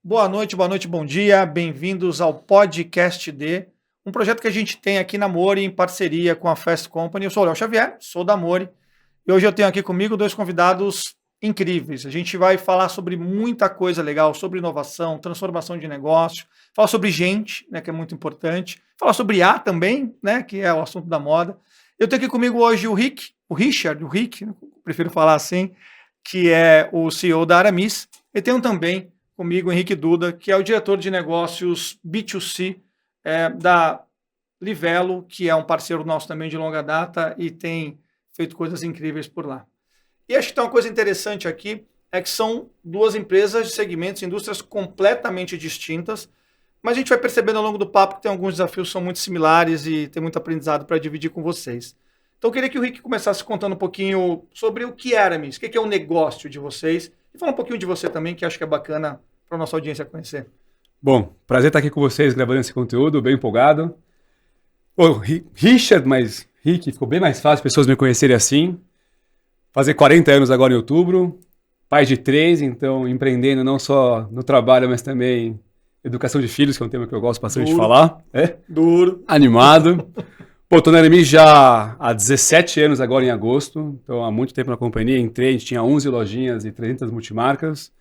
Boa noite, bom dia. Bem-vindos ao Podcast D, um projeto que a gente tem aqui na Mori em parceria com a Fast Company. Eu sou o Léo Xavier, sou da Mori, e hoje eu tenho aqui comigo dois convidados incríveis. A gente vai falar sobre muita coisa legal, sobre inovação, transformação de negócio, falar sobre gente, né, que é muito importante, falar sobre IA também, né, que é o assunto da moda. Eu tenho aqui comigo hoje o Rick, prefiro falar assim, que é o CEO da Aramis, e tenho também comigo o Henrique Duda, que é o diretor de negócios B2C da Livelo, que é um parceiro nosso também de longa data e tem feito coisas incríveis por lá. E acho que tem uma coisa interessante aqui, é que são duas empresas de segmentos, indústrias completamente distintas, mas a gente vai percebendo ao longo do papo que tem alguns desafios que são muito similares e tem muito aprendizado para dividir com vocês. Então eu queria que o Rick começasse contando um pouquinho sobre o que é Aramis, o que é o negócio de vocês, e falar um pouquinho de você também, que acho que é bacana para a nossa audiência conhecer. Bom, prazer estar aqui com vocês gravando esse conteúdo, bem empolgado. Richard, mas Rick, ficou bem mais fácil as pessoas me conhecerem assim. Fazer 40 anos agora em outubro, pai de 3, então empreendendo não só no trabalho, mas também educação de filhos, que é um tema que eu gosto bastante de falar. Duro. Animado. Pô, tô na Aramis já há 17 anos agora em agosto, então há muito tempo na companhia. Entrei, a gente tinha 11 lojinhas e 300 multimarcas.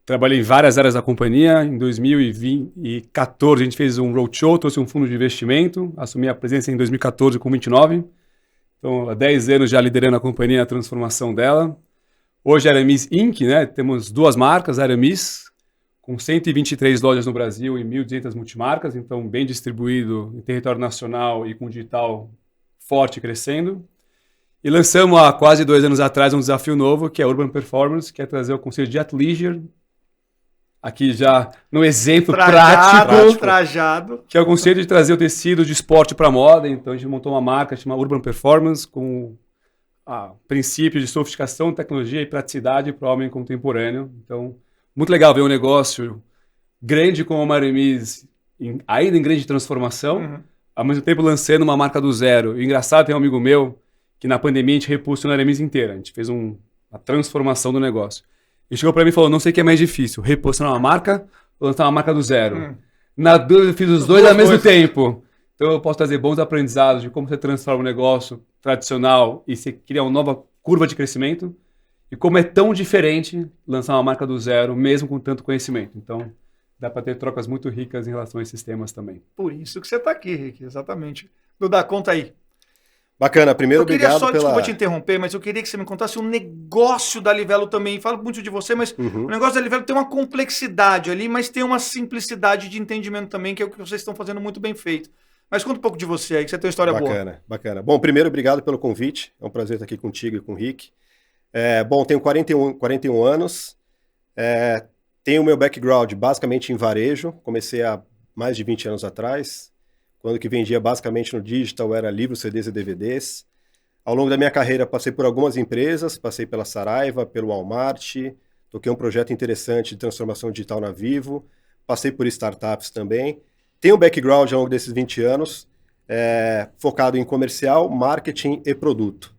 Trabalhei em várias áreas da companhia. Em 2014 a gente fez um roadshow, trouxe um fundo de investimento, assumi a presença em 2014 com 29. Então, há 10 anos já liderando a companhia, a transformação dela. Hoje a Aramis Inc., né? Temos duas marcas, a Aramis, com 123 lojas no Brasil e 1.200 multimarcas, então bem distribuído em território nacional e com digital forte e crescendo. E lançamos há quase 2 anos atrás um desafio novo, que é a Urban Performance, que é trazer o conceito de athleisure, aqui já no exemplo prático, trajado, que é o conceito de trazer o tecido de esporte para a moda. Então a gente montou uma marca chamada Urban Performance, com princípio de sofisticação, tecnologia e praticidade para o homem contemporâneo. Então, muito legal ver um negócio grande como a Aramis, ainda em grande transformação, ao mesmo tempo lançando uma marca do zero. E engraçado, tem um amigo meu que na pandemia a gente repulsou a Aramis inteira. A gente fez uma transformação do negócio. Ele chegou para mim e falou, não sei o que é mais difícil, reposicionar uma marca ou lançar uma marca do zero. Na dúvida, eu fiz os dois ao mesmo tempo. Então eu posso trazer bons aprendizados de como você transforma um negócio tradicional e você cria uma nova curva de crescimento e como é tão diferente lançar uma marca do zero, mesmo com tanto conhecimento. Então dá para ter trocas muito ricas em relação a esses temas também. Por isso que você está aqui, Rick, exatamente. Não dá conta aí. Bacana, primeiro obrigado pela... Desculpa te interromper, mas eu queria que você me contasse o negócio da Livelo também. Falo muito de você, mas o negócio da Livelo tem uma complexidade ali, mas tem uma simplicidade de entendimento também, que é o que vocês estão fazendo muito bem feito. Mas conta um pouco de você aí, que você tem uma história boa. Bacana. Bom, primeiro, obrigado pelo convite. É um prazer estar aqui contigo e com o Rick. Bom, tenho 41 anos. Tenho o meu background basicamente em varejo. Comecei há mais de 20 anos atrás. Quando que vendia basicamente no digital era livros, CDs e DVDs. Ao longo da minha carreira passei por algumas empresas, passei pela Saraiva, pelo Walmart, toquei um projeto interessante de transformação digital na Vivo, passei por startups também. Tenho um background ao longo desses 20 anos, focado em comercial, marketing e produto.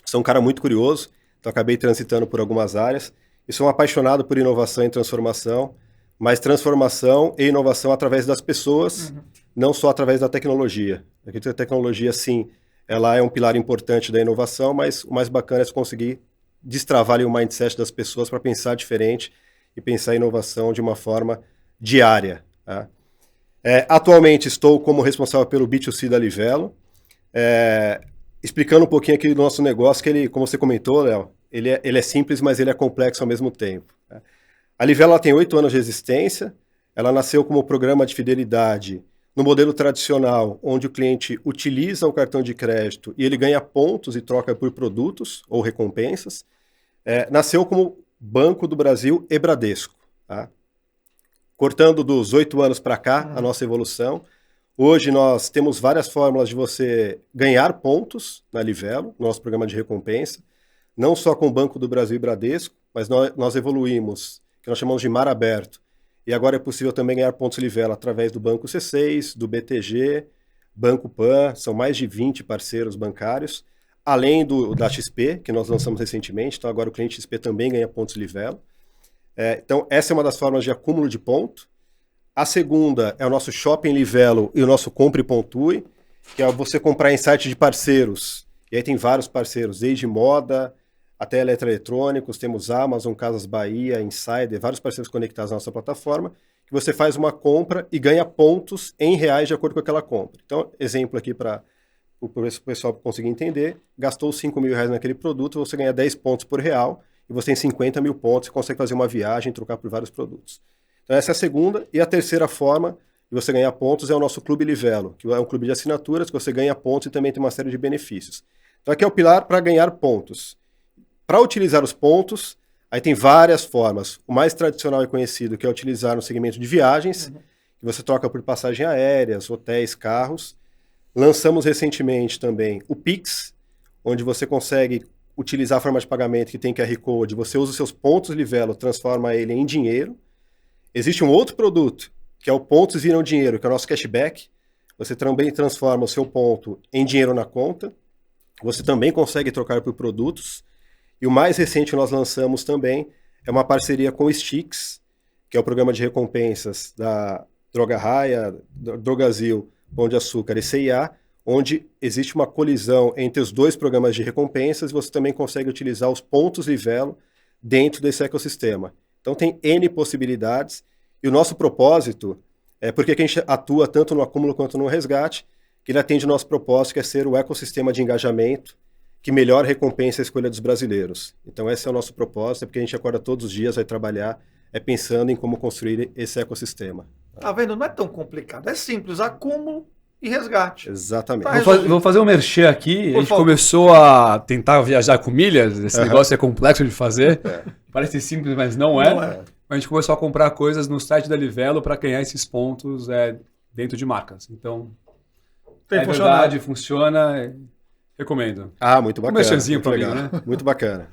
Sou um cara muito curioso, então acabei transitando por algumas áreas e sou um apaixonado por inovação e transformação, mas transformação e inovação através das pessoas, não só através da tecnologia. A tecnologia, sim, ela é um pilar importante da inovação, mas o mais bacana é conseguir destravar ali o mindset das pessoas para pensar diferente e pensar a inovação de uma forma diária. Tá? Atualmente estou como responsável pelo B2C da Livelo, explicando um pouquinho aqui do nosso negócio, que ele, como você comentou, Léo, ele é simples, mas ele é complexo ao mesmo tempo. Tá? A Livelo ela tem 8 anos de existência, ela nasceu como programa de fidelidade no modelo tradicional, onde o cliente utiliza o cartão de crédito e ele ganha pontos e troca por produtos ou recompensas. Nasceu como Banco do Brasil e Bradesco. Tá? Cortando dos 8 anos para cá, a nossa evolução. Hoje nós temos várias fórmulas de você ganhar pontos na Livelo, nosso programa de recompensa, não só com o Banco do Brasil e Bradesco, mas nós evoluímos, que nós chamamos de mar aberto. E agora é possível também ganhar pontos Livelo através do Banco C6, do BTG, Banco Pan, são mais de 20 parceiros bancários, além da XP, que nós lançamos recentemente, então agora o cliente XP também ganha pontos Livelo. Então, essa é uma das formas de acúmulo de ponto. A segunda é o nosso Shopping Livelo e o nosso Compre e Pontue, que é você comprar em site de parceiros. E aí tem vários parceiros, desde moda até eletroeletrônicos, temos Amazon, Casas Bahia, Insider, vários parceiros conectados à nossa plataforma, que você faz uma compra e ganha pontos em reais de acordo com aquela compra. Então, exemplo aqui para o pessoal conseguir entender, gastou 5 mil reais naquele produto, você ganha 10 pontos por real, e você tem 50 mil pontos e consegue fazer uma viagem e trocar por vários produtos. Então essa é a segunda. E a terceira forma de você ganhar pontos é o nosso Clube Livelo, que é um clube de assinaturas que você ganha pontos e também tem uma série de benefícios. Então aqui é o pilar para ganhar pontos. Para utilizar os pontos, aí tem várias formas. O mais tradicional e conhecido que é utilizar no segmento de viagens, que você troca por passagem aéreas, hotéis, carros. Lançamos recentemente também o Pix, onde você consegue utilizar a forma de pagamento que tem QR Code, você usa os seus pontos Livelo, transforma ele em dinheiro. Existe um outro produto, que é o Pontos Viram Dinheiro, que é o nosso cashback. Você também transforma o seu ponto em dinheiro na conta. Você também consegue trocar por produtos. E o mais recente que nós lançamos também é uma parceria com o Stix, que é o programa de recompensas da Droga Raia, Drogazil, Pão de Açúcar e CIA, onde existe uma colisão entre os dois programas de recompensas e você também consegue utilizar os pontos Livelo dentro desse ecossistema. Então tem N possibilidades e o nosso propósito é porque a gente atua tanto no acúmulo quanto no resgate, que ele atende o nosso propósito, que é ser o ecossistema de engajamento que melhor recompensa a escolha dos brasileiros. Então esse é o nosso propósito, é porque a gente acorda todos os dias, vai trabalhar, pensando em como construir esse ecossistema. Tá vendo? Não é tão complicado, é simples, acúmulo e resgate. Exatamente. Tá Vou fazer um merchan aqui. Por a gente favor. começou a tentar viajar com milhas. Esse negócio é complexo de fazer. Parece simples, mas não é. Não é. A gente começou a comprar coisas no site da Livelo para ganhar esses pontos dentro de marcas. Então, Tem é funcionado. verdade, funciona. Recomendo. Muito bacana. Um merchanzinho muito pra mim, legal. né? Muito bacana.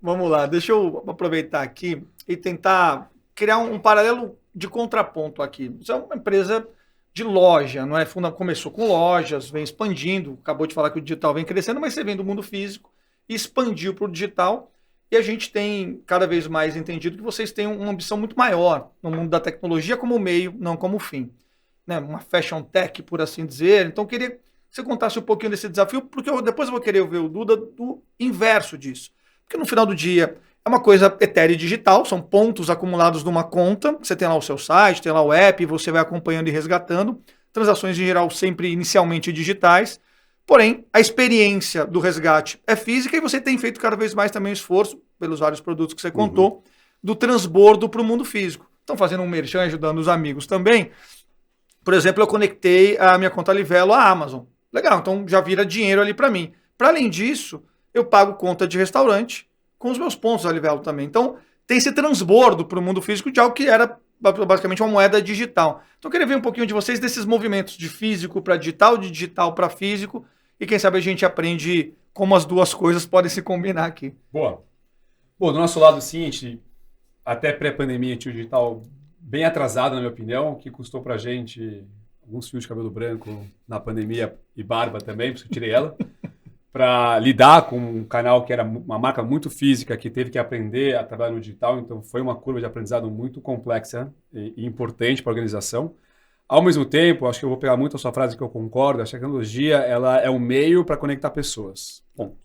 Vamos lá, deixa eu aproveitar aqui e tentar criar um paralelo de contraponto aqui. Você é uma empresa de loja, não é? Começou com lojas, vem expandindo, acabou de falar que o digital vem crescendo, mas você vem do mundo físico e expandiu para o digital. E a gente tem cada vez mais entendido que vocês têm uma ambição muito maior no mundo da tecnologia como meio, não como fim. Né? Uma fashion tech, por assim dizer. Então, eu queria que você contasse um pouquinho desse desafio, porque depois eu vou querer ver o Duda do inverso disso. Porque no final do dia é uma coisa etérea e digital, são pontos acumulados numa conta, você tem lá o seu site, tem lá o app, você vai acompanhando e resgatando. Transações em geral sempre inicialmente digitais. Porém, a experiência do resgate é física e você tem feito cada vez mais também esforço, pelos vários produtos que você contou, do transbordo para o mundo físico. Estão fazendo um merchan, ajudando os amigos também. Por exemplo, eu conectei a minha conta Livelo à Amazon. Legal, então já vira dinheiro ali para mim. Para além disso, eu pago conta de restaurante com os meus pontos da Livelo também. Então, tem esse transbordo para o mundo físico de algo que era basicamente uma moeda digital. Então, eu queria ver um pouquinho de vocês desses movimentos de físico para digital, de digital para físico, e quem sabe a gente aprende como as duas coisas podem se combinar aqui. Boa. Bom, do nosso lado, sim, a gente, até pré-pandemia, tinha o digital bem atrasado, na minha opinião, que custou pra gente alguns fios de cabelo branco na pandemia e barba também, porque eu tirei ela, para lidar com um canal que era uma marca muito física, que teve que aprender a trabalhar no digital, então foi uma curva de aprendizado muito complexa e importante para a organização. Ao mesmo tempo, acho que eu vou pegar muito a sua frase que eu concordo, a tecnologia ela é um meio para conectar pessoas. Ponto.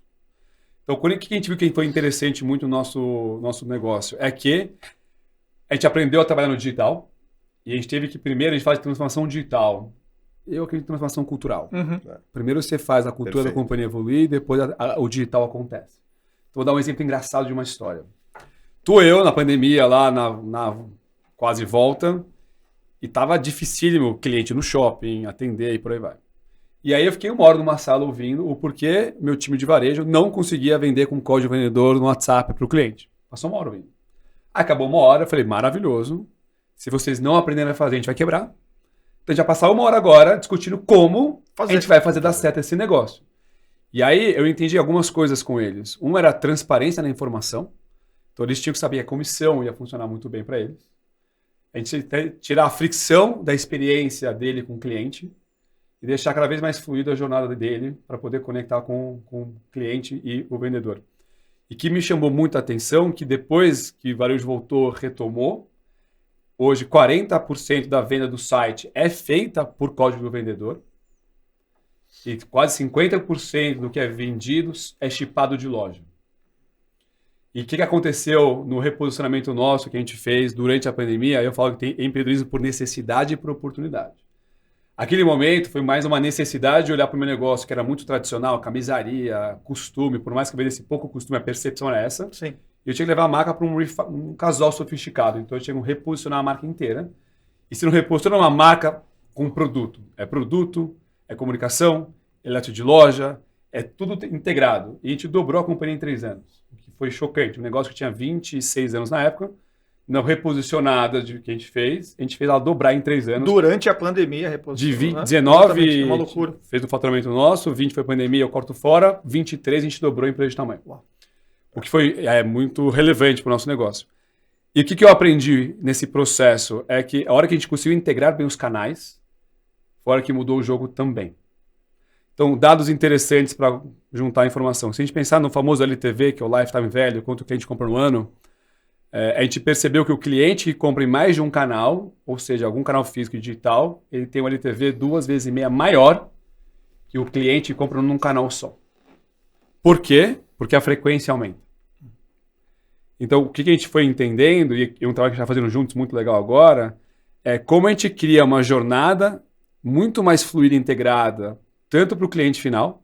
Então, o que a gente viu que foi interessante muito no nosso negócio é que a gente aprendeu a trabalhar no digital e a gente teve que primeiro a gente faz transformação digital. Eu acredito em transformação cultural. Primeiro você faz a cultura da companhia evoluir, depois o digital acontece. Então, vou dar um exemplo engraçado de uma história. Eu, na pandemia, lá na quase volta, e tava dificílimo o cliente no shopping, atender e por aí vai. E aí eu fiquei uma hora numa sala ouvindo o porquê meu time de varejo não conseguia vender com código vendedor no WhatsApp para o cliente. Passou uma hora ouvindo. Acabou uma hora, eu falei, maravilhoso. Se vocês não aprenderem a fazer, a gente vai quebrar. Então a gente vai passar uma hora agora discutindo como a gente vai fazer dar certo esse negócio. E aí eu entendi algumas coisas com eles. Um era a transparência na informação. Então eles tinham que saber que a comissão ia funcionar muito bem para eles. A gente tirar a fricção da experiência dele com o cliente e deixar cada vez mais fluida a jornada dele para poder conectar com o cliente e o vendedor. E que me chamou muita atenção, que depois que o varejo voltou, retomou, hoje 40% da venda do site é feita por código do vendedor. E quase 50% do que é vendido é chipado de loja. E o que aconteceu no reposicionamento nosso que a gente fez durante a pandemia? Eu falo que tem empreendedorismo por necessidade e por oportunidade. Aquele momento foi mais uma necessidade de olhar para o meu negócio, que era muito tradicional, camisaria, costume, por mais que eu vendesse pouco costume, a percepção era essa. Sim. E eu tinha que levar a marca para um casual sofisticado. Então eu tinha que reposicionar a marca inteira. E se não reposiciona uma marca com produto, é comunicação, é layout de loja, é tudo integrado. E a gente dobrou a companhia em 3 anos, o que foi chocante. Um negócio que tinha 26 anos na época, não reposicionada de que a gente fez ela dobrar em 3 anos. Durante a pandemia, reposicionou. De 19, 19, uma loucura. Fez o faturamento nosso, 20 foi pandemia, eu corto fora, 23 a gente dobrou a empresa de tamanho. Uau. O que foi muito relevante para o nosso negócio. E o que eu aprendi nesse processo é que a hora que a gente conseguiu integrar bem os canais, foi a hora que mudou o jogo também. Então, dados interessantes para juntar a informação. Se a gente pensar no famoso LTV, que é o Lifetime Value, quanto que a gente compra no ano, a gente percebeu que o cliente que compra em mais de um canal, ou seja, algum canal físico e digital, ele tem um LTV 2,5 vezes maior que o cliente que compra num canal só. Por quê? Porque a frequência aumenta. Então, o que a gente foi entendendo, e um trabalho que a gente está fazendo juntos muito legal agora, é como a gente cria uma jornada muito mais fluida e integrada, tanto para o cliente final,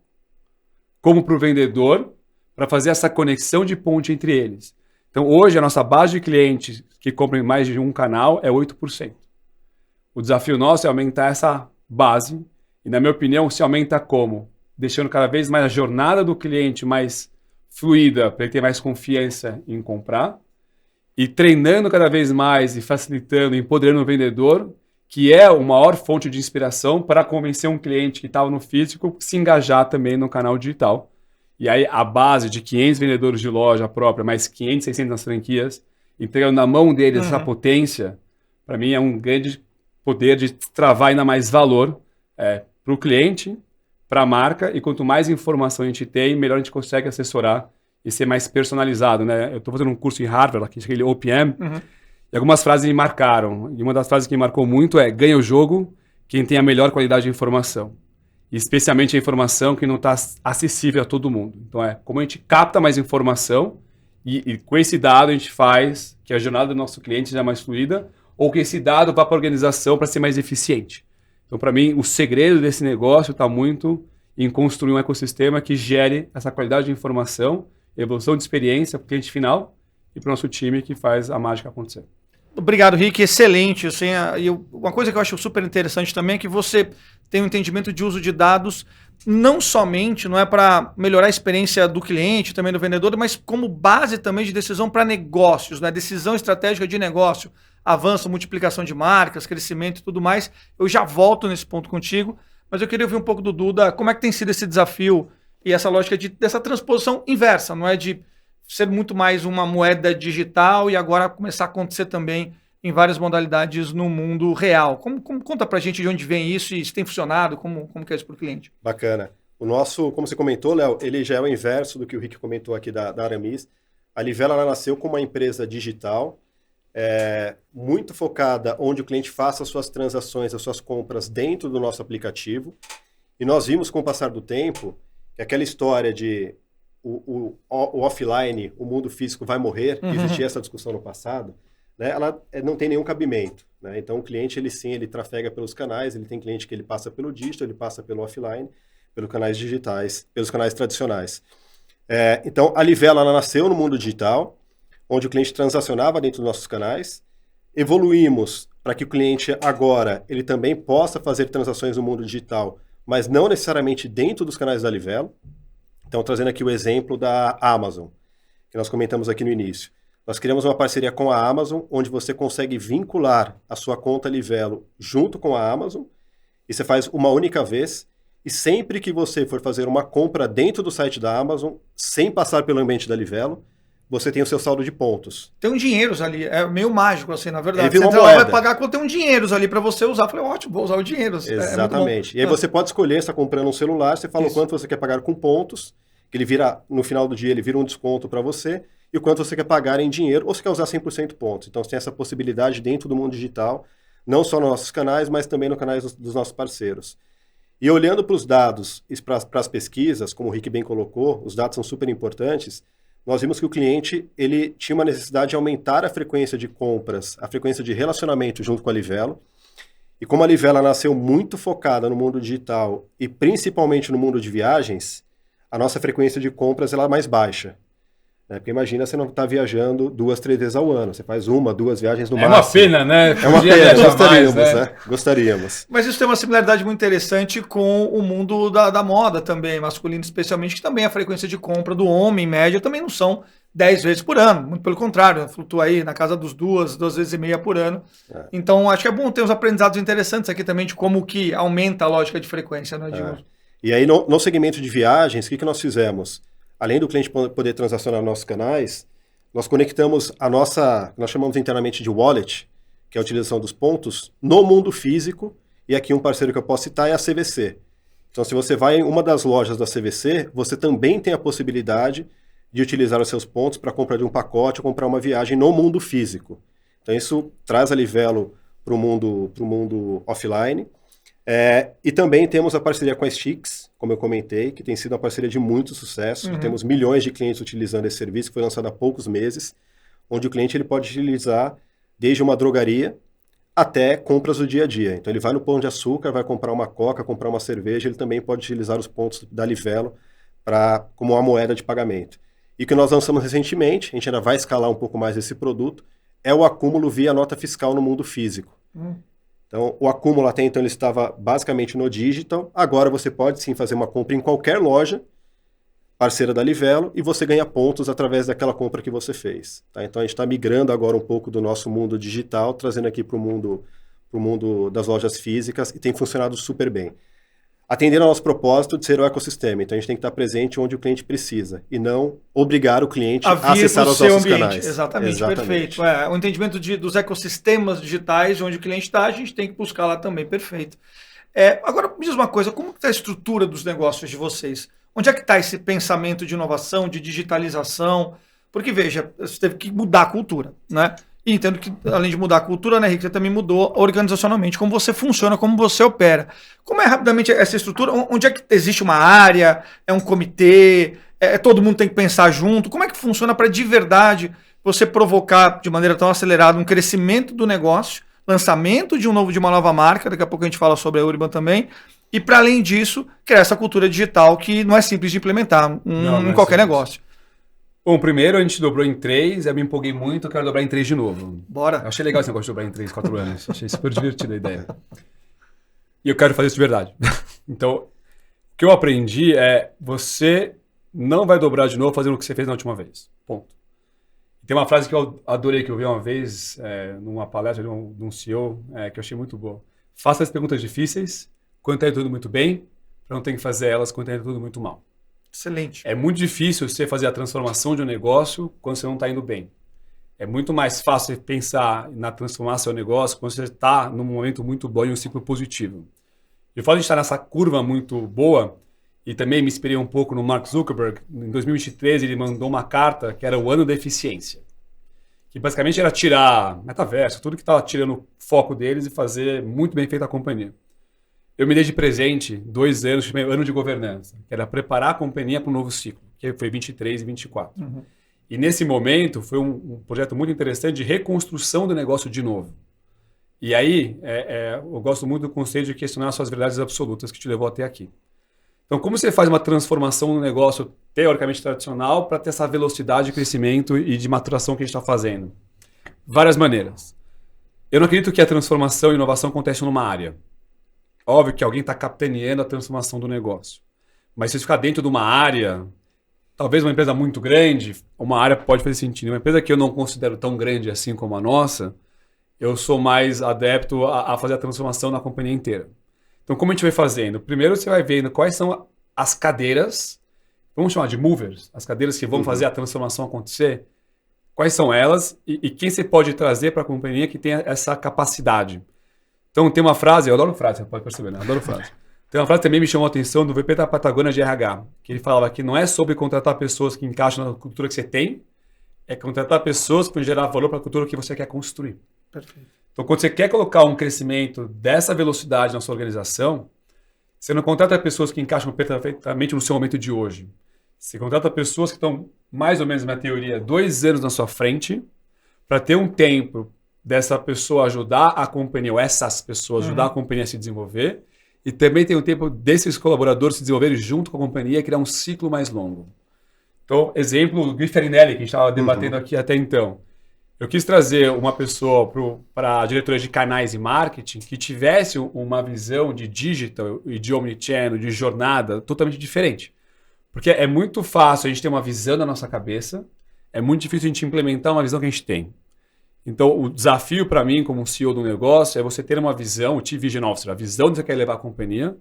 como para o vendedor, para fazer essa conexão de ponte entre eles. Então, hoje, a nossa base de clientes que compram em mais de um canal é 8%. O desafio nosso é aumentar essa base, e, na minha opinião, se aumenta como? Deixando cada vez mais a jornada do cliente mais fluida, para ele ter mais confiança em comprar, e treinando cada vez mais e facilitando, empoderando o vendedor, que é a maior fonte de inspiração para convencer um cliente que estava no físico se engajar também no canal digital. E aí a base de 500 vendedores de loja própria, mais 500, 600 nas franquias, entregando na mão deles essa potência, para mim é um grande poder de travar ainda mais valor para o cliente, para a marca, e quanto mais informação a gente tem, melhor a gente consegue assessorar e ser mais personalizado, né? Eu estou fazendo um curso em Harvard, aquele OPM, e algumas frases me marcaram. E uma das frases que me marcou muito é: ganha o jogo quem tem a melhor qualidade de informação. E especialmente a informação que não está acessível a todo mundo. Então como a gente capta mais informação e com esse dado a gente faz que a jornada do nosso cliente seja mais fluida, ou que esse dado vá para a organização para ser mais eficiente. Então, para mim, o segredo desse negócio está muito em construir um ecossistema que gere essa qualidade de informação, evolução de experiência para o cliente final e para o nosso time que faz a mágica acontecer. Obrigado, Rick. Excelente. Assim, uma coisa que eu acho super interessante também é que você tem um entendimento de uso de dados não somente, não é para melhorar a experiência do cliente, também do vendedor, mas como base também de decisão para negócios, né? Decisão estratégica de negócio, avanço, multiplicação de marcas, crescimento e tudo mais. Eu já volto nesse ponto contigo, mas eu queria ouvir um pouco do Duda, como é que tem sido esse desafio e essa lógica dessa transposição inversa, não é de ser muito mais uma moeda digital e agora começar a acontecer também em várias modalidades no mundo real. Conta pra gente de onde vem isso e se tem funcionado, como que é isso para o cliente. Bacana. O nosso, como você comentou, Léo, ele já é o inverso do que o Rick comentou aqui da Aramis. A Livelo, ela nasceu como uma empresa digital, muito focada onde o cliente faça as suas transações, as suas compras dentro do nosso aplicativo. E nós vimos com o passar do tempo que aquela história de o offline, o mundo físico vai morrer, que existia essa discussão no passado, né, ela não tem nenhum cabimento, né? Então o cliente, ele trafega pelos canais, ele tem cliente que ele passa pelo digital, ele passa pelo offline, pelos canais digitais, pelos canais tradicionais. Então a Livelo, ela nasceu no mundo digital, onde o cliente transacionava dentro dos nossos canais. Evoluímos para que o cliente agora ele também possa fazer transações no mundo digital, mas não necessariamente dentro dos canais da Livelo. Então, trazendo aqui o exemplo da Amazon, que nós comentamos aqui no início. Nós criamos uma parceria com a Amazon, onde você consegue vincular a sua conta Livelo junto com a Amazon, e você faz uma única vez, e sempre que você for fazer uma compra dentro do site da Amazon, sem passar pelo ambiente da Livelo, você tem o seu saldo de pontos. Tem um dinheiros ali, é meio mágico assim, na verdade. Você vai pagar quando tem um dinheiros ali para você usar. Eu falei, ótimo, vou usar o dinheiro. Exatamente. E aí você pode escolher, você está comprando um celular, você fala o quanto você quer pagar com pontos, que ele vira, no final do dia, ele vira um desconto para você, e o quanto você quer pagar em dinheiro, ou você quer usar 100% pontos. Então, você tem essa possibilidade dentro do mundo digital, não só nos nossos canais, mas também nos canais dos nossos parceiros. E olhando para os dados e para as pesquisas, como o Rick bem colocou, os dados são super importantes, nós vimos que o cliente ele tinha uma necessidade de aumentar a frequência de compras, a frequência de relacionamento junto com a Livelo. E como a Livelo nasceu muito focada no mundo digital e principalmente no mundo de viagens, a nossa frequência de compras ela é mais baixa. Né? Porque imagina você não estar viajando 2, 3 vezes ao ano. Você faz 1, 2 viagens no máximo. É uma pena, né? É uma pena, gostaríamos, né? Gostaríamos. Mas isso tem uma similaridade muito interessante com o mundo da moda também, masculino especialmente, que também a frequência de compra do homem, em média, também não são 10 vezes por ano. Muito pelo contrário, flutua aí na casa dos 2 vezes e meia por ano. Então, acho que é bom ter uns aprendizados interessantes aqui também de como que aumenta a lógica de frequência, né, de uso. E aí, no segmento de viagens, o que nós fizemos? Além do cliente poder transacionar nos nossos canais, nós conectamos a nossa, nós chamamos internamente de wallet, que é a utilização dos pontos, no mundo físico, e aqui um parceiro que eu posso citar é a CVC. Então, se você vai em uma das lojas da CVC, você também tem a possibilidade de utilizar os seus pontos para compra de um pacote ou comprar uma viagem no mundo físico. Então, isso traz a Livelo para o mundo offline. E também temos a parceria com a Stix, como eu comentei, que tem sido uma parceria de muito sucesso. Temos milhões de clientes utilizando esse serviço, que foi lançado há poucos meses, onde o cliente ele pode utilizar desde uma drogaria até compras do dia a dia. Então ele vai no Pão de Açúcar, vai comprar uma coca, comprar uma cerveja, ele também pode utilizar os pontos da Livelo como uma moeda de pagamento. E o que nós lançamos recentemente, a gente ainda vai escalar um pouco mais esse produto, é o acúmulo via nota fiscal no mundo físico. Então, o acúmulo até então ele estava basicamente no digital. Agora você pode sim fazer uma compra em qualquer loja parceira da Livelo e você ganha pontos através daquela compra que você fez. Tá? Então, a gente está migrando agora um pouco do nosso mundo digital, trazendo aqui para o mundo das lojas físicas e tem funcionado super bem. Atendendo ao nosso propósito de ser o ecossistema. Então, a gente tem que estar presente onde o cliente precisa e não obrigar o cliente a acessar os nossos canais. Exatamente, perfeito. O entendimento dos ecossistemas digitais, onde o cliente está, a gente tem que buscar lá também, perfeito. Agora, me diz uma coisa, como está a estrutura dos negócios de vocês? Onde é que está esse pensamento de inovação, de digitalização? Porque, veja, você teve que mudar a cultura, né? E entendo que, além de mudar a cultura, né, Rick, você também mudou organizacionalmente, como você funciona, como você opera. Como é rapidamente essa estrutura? Onde é que existe uma área? É um comitê? Todo mundo tem que pensar junto? Como é que funciona para, de verdade, você provocar de maneira tão acelerada um crescimento do negócio, lançamento de uma nova marca, daqui a pouco a gente fala sobre a Urban também, e, para além disso, criar essa cultura digital que não é simples de implementar em qualquer negócio. Bom, primeiro a gente dobrou em 3, eu me empolguei muito, eu quero dobrar em 3 de novo. Bora. Eu achei legal esse negócio de dobrar em 3, 4 anos. Achei super divertida a ideia. E eu quero fazer isso de verdade. Então, o que eu aprendi é, você não vai dobrar de novo fazendo o que você fez na última vez. Ponto. E tem uma frase que eu adorei, que eu vi uma vez numa palestra de um CEO, que eu achei muito boa. Faça as perguntas difíceis quando está indo tudo muito bem, para não ter que fazer elas quando está indo tudo muito mal. Excelente. É muito difícil você fazer a transformação de um negócio quando você não está indo bem. É muito mais fácil pensar na transformar seu negócio quando você está num momento muito bom e um ciclo positivo. E o fato de estar nessa curva muito boa, e também me inspirei um pouco no Mark Zuckerberg, em 2023 ele mandou uma carta que era o ano da eficiência. Que basicamente era tirar metaverso, tudo que estava tirando o foco deles e fazer muito bem feita a companhia. Eu me dei de presente 2 anos, chamei ano de governança, que era preparar a companhia para um novo ciclo, que foi 23 e 24. E nesse momento foi um projeto muito interessante de reconstrução do negócio de novo. E aí eu gosto muito do conceito de questionar suas verdades absolutas que te levou até aqui. Então, como você faz uma transformação no negócio teoricamente tradicional para ter essa velocidade de crescimento e de maturação que a gente está fazendo? Várias maneiras. Eu não acredito que a transformação e inovação aconteçam numa área. Óbvio que alguém está capitaneando a transformação do negócio. Mas se você ficar dentro de uma área, talvez uma empresa muito grande, uma área pode fazer sentido. Uma empresa que eu não considero tão grande assim como a nossa, eu sou mais adepto a fazer a transformação na companhia inteira. Então, como a gente vai fazendo? Primeiro, você vai vendo quais são as cadeiras, vamos chamar de movers, as cadeiras que vão fazer a transformação acontecer, quais são elas e quem você pode trazer para a companhia que tenha essa capacidade. Então, tem uma frase, eu adoro frase, você pode perceber, né? Eu adoro frase. Tem uma frase que também me chamou a atenção do VP da Patagônia de RH, que ele falava que não é sobre contratar pessoas que encaixam na cultura que você tem, é contratar pessoas que vão gerar valor para a cultura que você quer construir. Perfeito. Então, quando você quer colocar um crescimento dessa velocidade na sua organização, você não contrata pessoas que encaixam perfeitamente no seu momento de hoje. Você contrata pessoas que estão, mais ou menos na teoria, 2 anos na sua frente, para ter um tempo dessa pessoa ajudar a companhia, ou essas pessoas ajudar a companhia a se desenvolver, e também tem um tempo desses colaboradores se desenvolverem junto com a companhia e criar um ciclo mais longo. Então, exemplo, o Gui Farinelli, que a gente estava debatendo aqui até então. Eu quis trazer uma pessoa para a diretoria de canais e marketing que tivesse uma visão de digital e de omnichannel, de jornada totalmente diferente. Porque é muito fácil a gente ter uma visão na nossa cabeça, é muito difícil a gente implementar uma visão que a gente tem. Então, o desafio para mim, como CEO do negócio, é você ter uma visão, o Chief Vision Officer, a visão que você quer levar a companhia.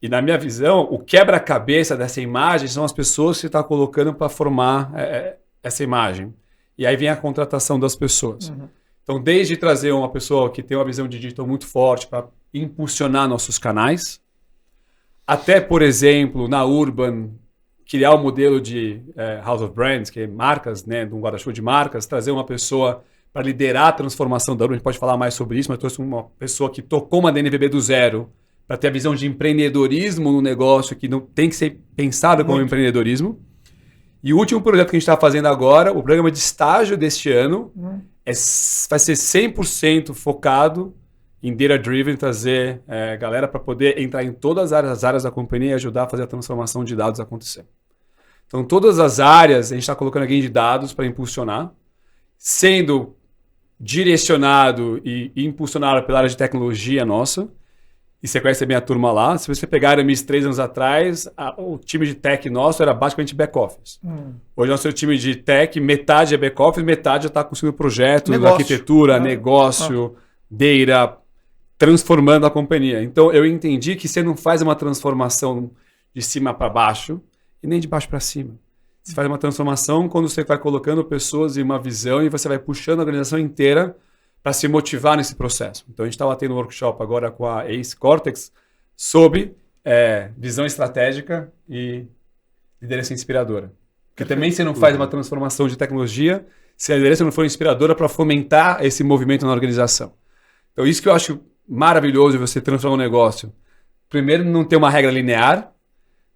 E na minha visão, o quebra-cabeça dessa imagem são as pessoas que você está colocando para formar essa imagem. E aí vem a contratação das pessoas. Então, desde trazer uma pessoa que tem uma visão de digital muito forte para impulsionar nossos canais, até, por exemplo, na Urban, criar um modelo de House of Brands, que é marcas, né, de um guarda-chuva de marcas, trazer uma pessoa para liderar a transformação da Urban. A gente pode falar mais sobre isso, mas trouxe uma pessoa que tocou uma DNVB do zero para ter a visão de empreendedorismo no negócio, que não tem que ser pensado como empreendedorismo. E o último projeto que a gente está fazendo agora, o programa de estágio deste ano, vai ser 100% focado em data-driven, trazer galera para poder entrar em todas as áreas da companhia e ajudar a fazer a transformação de dados acontecer. Então, todas as áreas, a gente está colocando alguém de dados para impulsionar, sendo direcionado e impulsionado pela área de tecnologia nossa. E você conhece bem a turma lá. Se você pegar a MIS 3 anos atrás, o time de tech nosso era basicamente back-office. Hoje, nosso time de tech, metade é back-office, metade já está construindo projetos, arquitetura, negócio, data, transformando a companhia. Então, eu entendi que você não faz uma transformação de cima para baixo e nem de baixo para cima. Você faz uma transformação quando você vai colocando pessoas em uma visão e você vai puxando a organização inteira para se motivar nesse processo. Então, a gente estava tendo um workshop agora com a Ace Cortex sobre visão estratégica e liderança inspiradora. Porque também você não faz uma transformação de tecnologia se a liderança não for inspiradora para fomentar esse movimento na organização. Então, isso que eu acho maravilhoso de você transformar um negócio. Primeiro, não ter uma regra linear.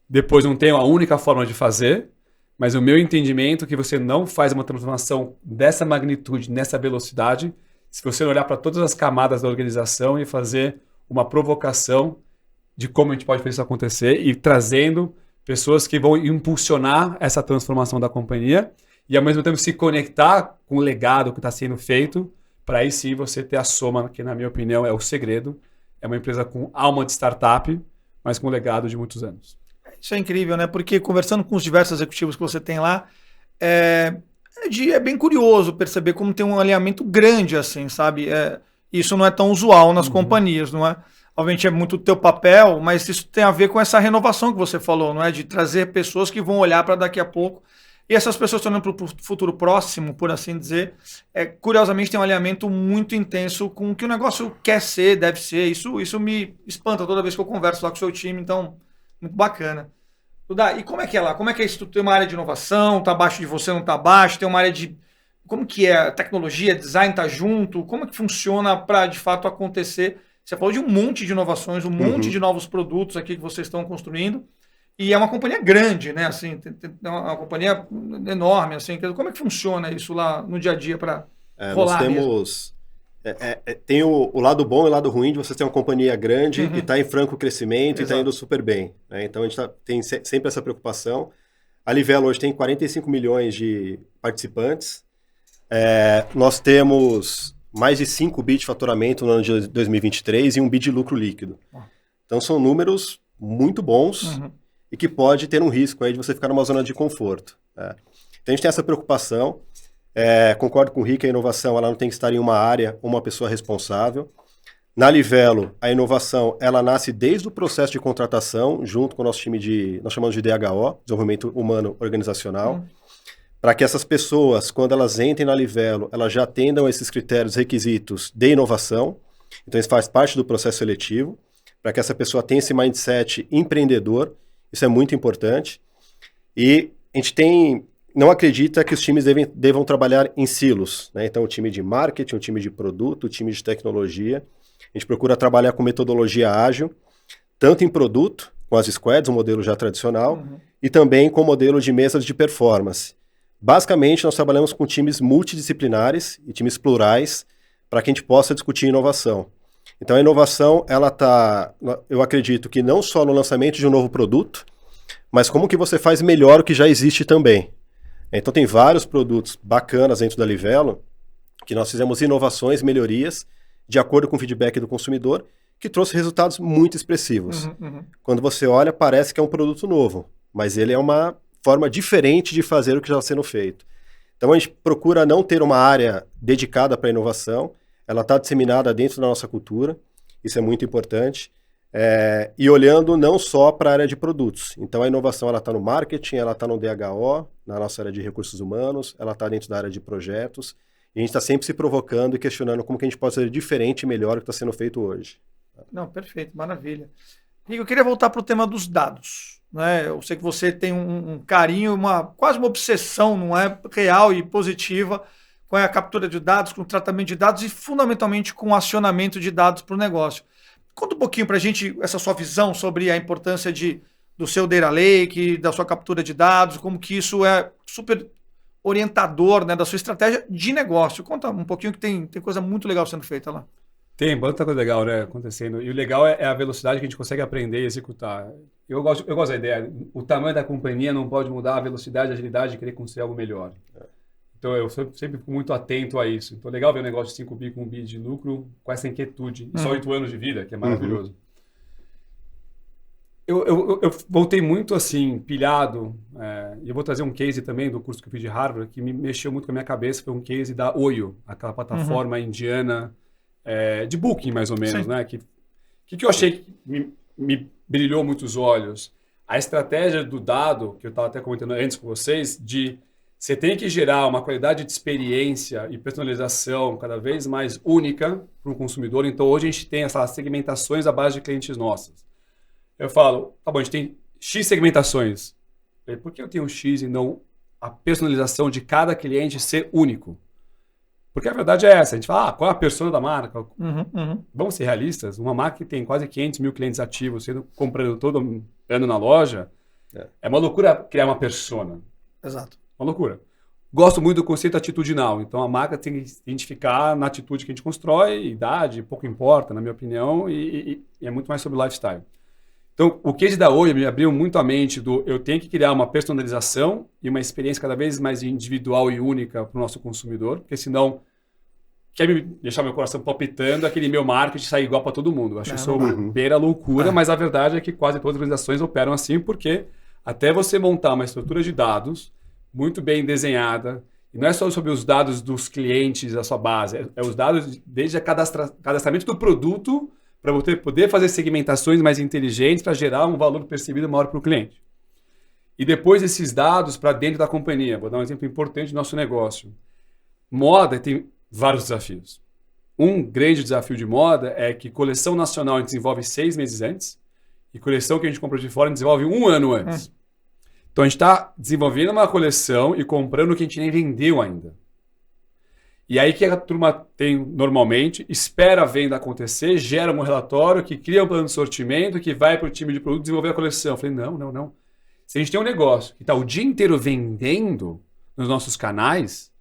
Depois, não ter uma única forma de fazer. Mas o meu entendimento é que você não faz uma transformação dessa magnitude, nessa velocidade, se você olhar para todas as camadas da organização e fazer uma provocação de como a gente pode fazer isso acontecer e trazendo pessoas que vão impulsionar essa transformação da companhia e, ao mesmo tempo, se conectar com o legado que está sendo feito para aí sim você ter a soma, que, na minha opinião, é o segredo. É uma empresa com alma de startup, mas com legado de muitos anos. Isso é incrível, né? Porque conversando com os diversos executivos que você tem lá, é bem curioso perceber como tem um alinhamento grande, assim, sabe? Isso não é tão usual nas companhias, não é? Obviamente é muito o teu papel, mas isso tem a ver com essa renovação que você falou, não é? De trazer pessoas que vão olhar para daqui a pouco. E essas pessoas estão olhando para o futuro próximo, por assim dizer. Curiosamente tem um alinhamento muito intenso com o que o negócio quer ser, deve ser. Isso me espanta toda vez que eu converso lá com o seu time, então, muito bacana. Duda, e como é que é lá? Como é que é isso? Tem uma área de inovação, tá abaixo de você, não tá abaixo? Tem uma área de... Como que é? Tecnologia, design tá junto? Como é que funciona para, de fato, acontecer? Você falou de um monte de inovações, um monte de novos produtos aqui que vocês estão construindo. E é uma companhia grande, né? Assim, é uma companhia enorme, assim. Como é que funciona isso lá no dia a dia para rolar? Nós temos... tem o lado bom e o lado ruim de você ter uma companhia grande e estar em franco crescimento. Exato. E está indo super bem, né? Então a gente tem sempre essa preocupação. A Livelo hoje tem 45 milhões de participantes. Nós temos mais de 5 bi de faturamento no ano de 2023 e 1 bi de lucro líquido. Então são números muito bons e que pode ter um risco aí de você ficar numa zona de conforto, né? Então a gente tem essa preocupação. Concordo com o Rick, a inovação ela não tem que estar em uma área ou uma pessoa responsável. Na Livelo, a inovação ela nasce desde o processo de contratação, junto com o nosso time nós chamamos de DHO, Desenvolvimento Humano Organizacional, para que essas pessoas, quando elas entrem na Livelo, elas já atendam esses critérios, requisitos de inovação. Então isso faz parte do processo seletivo, para que essa pessoa tenha esse mindset empreendedor. Isso é muito importante. E a gente não acredita que os times devam trabalhar em silos, né? Então, o time de marketing, o time de produto, o time de tecnologia, a gente procura trabalhar com metodologia ágil, tanto em produto, com as squads, um modelo já tradicional, e também com o modelo de mesas de performance. Basicamente, nós trabalhamos com times multidisciplinares e times plurais para que a gente possa discutir inovação. Então, a inovação, eu acredito que não só no lançamento de um novo produto, mas como que você faz melhor o que já existe também. Então, tem vários produtos bacanas dentro da Livelo, que nós fizemos inovações, melhorias, de acordo com o feedback do consumidor, que trouxe resultados muito expressivos. Quando você olha, parece que é um produto novo, mas ele é uma forma diferente de fazer o que já está sendo feito. Então, a gente procura não ter uma área dedicada para a inovação, ela está disseminada dentro da nossa cultura, isso é muito importante, e olhando não só para a área de produtos. Então, a inovação está no marketing, ela está no DHO, na nossa área de recursos humanos, ela está dentro da área de projetos, e a gente está sempre se provocando e questionando como que a gente pode fazer diferente e melhor o que está sendo feito hoje. Não, perfeito, maravilha. Rico, eu queria voltar para o tema dos dados. Né? Eu sei que você tem um carinho, quase uma obsessão, não é, real e positiva com a captura de dados, com o tratamento de dados e, fundamentalmente, com o acionamento de dados para o negócio. Conta um pouquinho para a gente essa sua visão sobre a importância do seu Data Lake, da sua captura de dados, como que isso é super orientador, né, da sua estratégia de negócio. Conta um pouquinho que tem coisa muito legal sendo feita lá. Tem muita coisa legal, né, acontecendo. E o legal é a velocidade que a gente consegue aprender e executar. Eu gosto da ideia. O tamanho da companhia não pode mudar a velocidade, a agilidade de querer construir algo melhor. Então, eu sempre fico muito atento a isso. Então, é legal ver um negócio de 5 bi com 1 bi de lucro com essa inquietude. E só 8 anos de vida, que é maravilhoso. Eu voltei muito, assim, pilhado. E eu vou trazer um case também do curso que eu fiz de Harvard, que me mexeu muito com a minha cabeça. Foi um case da Oyo, aquela plataforma indiana de booking, mais ou menos, né? Que eu achei que me brilhou muito os olhos. A estratégia do dado, que eu estava até comentando antes com vocês, você tem que gerar uma qualidade de experiência e personalização cada vez mais única para o consumidor. Então, hoje a gente tem essas segmentações à base de clientes nossas. Eu falo, tá bom, a gente tem X segmentações. Por que eu tenho X e não a personalização de cada cliente ser único? Porque a verdade é essa. A gente fala, qual é a persona da marca? Vamos ser realistas. Uma marca que tem quase 500 mil clientes ativos, sendo comprando todo ano na loja, é uma loucura criar uma persona. Exato. Uma loucura. Gosto muito do conceito atitudinal. Então, a marca tem que se identificar na atitude que a gente constrói, idade, pouco importa, na minha opinião, e é muito mais sobre lifestyle. Então, o case da Oyo me abriu muito a mente eu tenho que criar uma personalização e uma experiência cada vez mais individual e única para o nosso consumidor, porque senão quer me deixar meu coração palpitando, aquele meu marketing sair igual para todo mundo. Eu acho isso uma beira loucura, mas a verdade é que quase todas as organizações operam assim, porque até você montar uma estrutura de dados muito bem desenhada, e não é só sobre os dados dos clientes da sua base, é os dados desde o cadastramento do produto para você poder fazer segmentações mais inteligentes para gerar um valor percebido maior para o cliente. E depois esses dados para dentro da companhia. Vou dar um exemplo importante do nosso negócio. Moda tem vários desafios. Um grande desafio de moda é que coleção nacional a gente desenvolve 6 meses antes e coleção que a gente compra de fora a gente desenvolve 1 ano antes. Então, a gente está desenvolvendo uma coleção e comprando o que a gente nem vendeu ainda. E aí, que a turma tem, normalmente, espera a venda acontecer, gera um relatório, que cria um plano de sortimento, que vai para o time de produto desenvolver a coleção. Eu falei, não. Se a gente tem um negócio que está o dia inteiro vendendo nos nossos canais,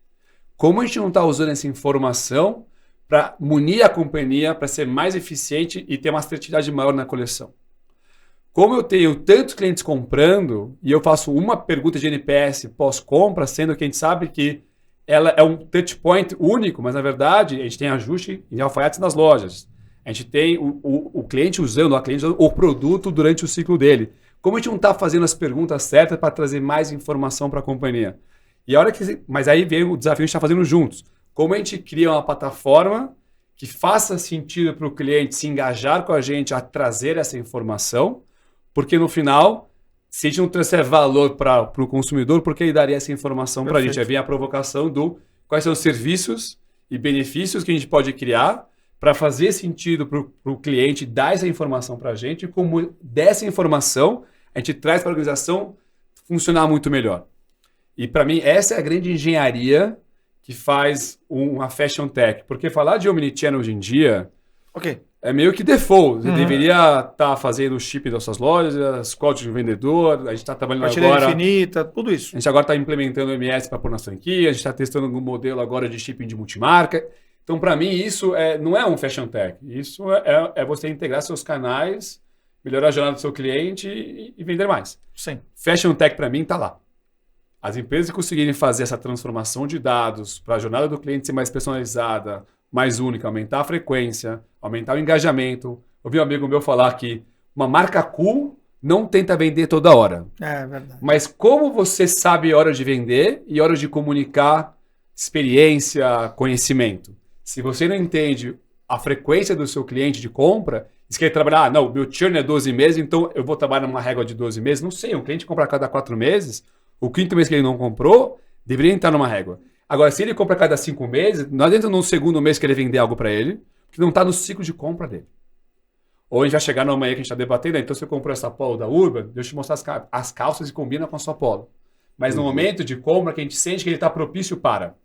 como a gente não está usando essa informação para munir a companhia, para ser mais eficiente e ter uma assertividade maior na coleção? Como eu tenho tantos clientes comprando e eu faço uma pergunta de NPS pós-compra, sendo que a gente sabe que ela é um touch point único, mas na verdade a gente tem ajuste em alfaiates nas lojas. A gente tem o cliente usando o produto durante o ciclo dele. Como a gente não está fazendo as perguntas certas para trazer mais informação para a companhia? Mas aí vem o desafio que a gente está fazendo juntos. Como a gente cria uma plataforma que faça sentido para o cliente se engajar com a gente a trazer essa informação, porque no final, se a gente não trouxer valor para o consumidor, por que ele daria essa informação para a gente? Aí vem a provocação quais são os serviços e benefícios que a gente pode criar para fazer sentido para o cliente dar essa informação para a gente, e como dessa informação a gente traz para a organização funcionar muito melhor. E para mim essa é a grande engenharia que faz uma fashion tech. Porque falar de omnichannel hoje em dia é meio que default. Você deveria estar fazendo o chip das suas lojas, código de vendedor, a gente está trabalhando agora... infinita, tudo isso. A gente agora está implementando o MS para pôr na franquia, a gente está testando um modelo agora de shipping de multimarca. Então, para mim, isso não é um fashion tech. Isso é você integrar seus canais, melhorar a jornada do seu cliente e vender mais. Sim. Fashion tech, para mim, está lá. As empresas que conseguirem fazer essa transformação de dados para a jornada do cliente ser mais personalizada, mais única, aumentar a frequência, aumentar o engajamento. Ouvi um amigo meu falar que uma marca cool não tenta vender toda hora. É verdade. Mas como você sabe a hora de vender e a hora de comunicar experiência, conhecimento? Se você não entende a frequência do seu cliente de compra, você quer trabalhar, não, meu churn é 12 meses, então eu vou trabalhar numa régua de 12 meses. Não sei, um cliente compra a cada 4 meses, o quinto mês que ele não comprou, deveria entrar numa régua. Agora, se ele compra a cada 5 meses, não adianta no segundo mês querer vender algo para ele, porque não está no ciclo de compra dele. Ou a gente vai chegar numa manhã que a gente está debatendo, então você comprou essa polo da Urban, deixa eu te mostrar as calças e combina com a sua polo. Mas no momento de compra, que a gente sente que ele está propício para.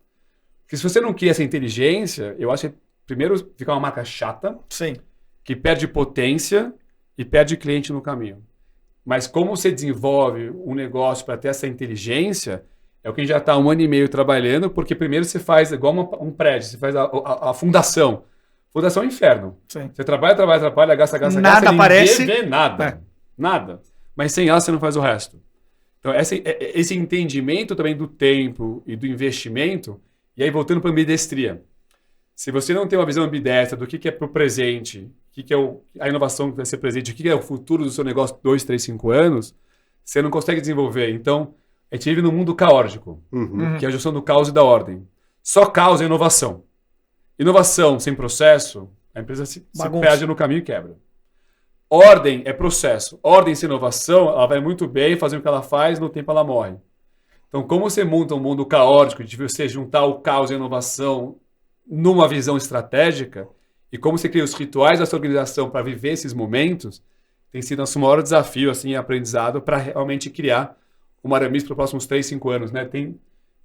Porque se você não cria essa inteligência, eu acho que primeiro fica uma marca chata, Sim. que perde potência e perde cliente no caminho. Mas como você desenvolve um negócio para ter essa inteligência, é o que a gente já está 1 ano e meio trabalhando, porque primeiro você faz igual um prédio, você faz a fundação. Fundação é um inferno. Sim. Você trabalha, gasta, nada aparece. Ninguém vê nada. Nada. Mas sem ela você não faz o resto. Então esse entendimento também do tempo e do investimento, e aí voltando para a ambidestria. Se você não tem uma visão ambidestra do que é para o presente, o que é a inovação que vai ser presente, o que é o futuro do seu negócio 2, 3, 5 anos, você não consegue desenvolver. Então, a gente vive num mundo caótico, que é a junção do caos e da ordem. Só caos é inovação. Inovação sem processo, a empresa se perde no caminho e quebra. Ordem é processo. Ordem sem inovação, ela vai muito bem, fazer o que ela faz, no tempo ela morre. Então, como você monta um mundo caótico, de você juntar o caos e a inovação numa visão estratégica, e como você cria os rituais da sua organização para viver esses momentos, tem sido nosso maior desafio, assim, aprendizado, para realmente criar uma Aramis para os próximos 3, 5 anos. Né?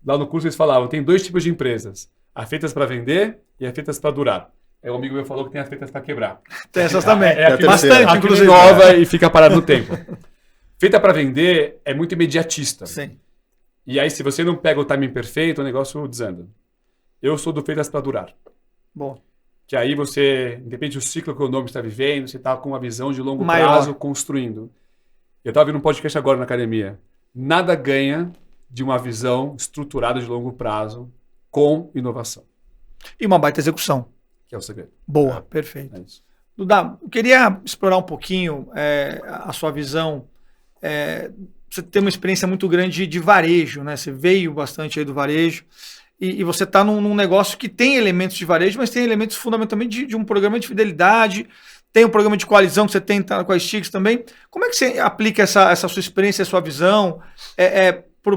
Lá no curso eles falavam, tem 2 tipos de empresas, as feitas para vender e as feitas para durar. Um amigo meu falou que tem as feitas para quebrar. Tem essas também. Bastante, inclusive. Nova e fica parado no tempo. Feita para vender é muito imediatista. Sim. E aí, se você não pega o timing perfeito, o negócio desanda. Eu sou do feitas para durar. Bom. Que aí você, independente do ciclo econômico que você está vivendo, você está com uma visão de longo prazo construindo. Eu estava vendo um podcast agora na academia. Nada ganha de uma visão estruturada de longo prazo com inovação. E uma baita execução. Que é o segredo. Boa, perfeito. É isso. Duda, eu queria explorar um pouquinho a sua visão. Você tem uma experiência muito grande de varejo, né? Você veio bastante aí do varejo. E você está num negócio que tem elementos de varejo, mas tem elementos fundamentalmente de um programa de fidelidade, tem um programa de coalizão que você tem com a Stix também. Como é que você aplica essa sua experiência, a sua visão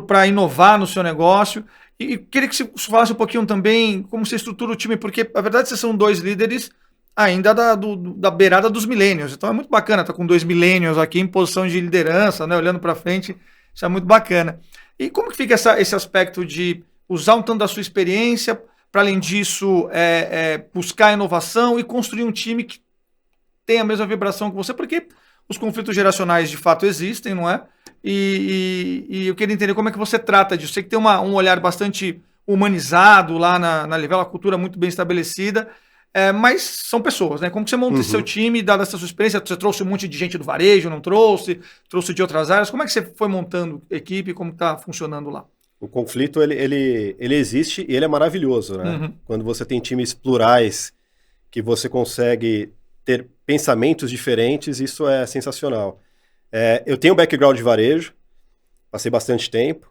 para inovar no seu negócio? E queria que você falasse um pouquinho também como você estrutura o time, porque a verdade é que vocês são 2 líderes ainda da beirada dos millennials. Então é muito bacana estar com 2 millennials aqui em posição de liderança, né, olhando para frente. Isso é muito bacana. E como que fica esse aspecto de usar um tanto da sua experiência, para além disso, buscar inovação e construir um time que tem a mesma vibração que você, porque os conflitos geracionais de fato existem, não é? E eu queria entender como é que você trata disso. Você que tem um olhar bastante humanizado lá na Livelo, a cultura muito bem estabelecida, mas são pessoas, né? Como que você monta esse seu time, dada essa sua experiência? Você trouxe um monte de gente do varejo, não trouxe? Trouxe de outras áreas? Como é que você foi montando equipe e como está funcionando lá? O conflito, ele existe e ele é maravilhoso, né? Quando você tem times plurais, que você consegue ter pensamentos diferentes, isso é sensacional. Eu tenho um background de varejo, passei bastante tempo,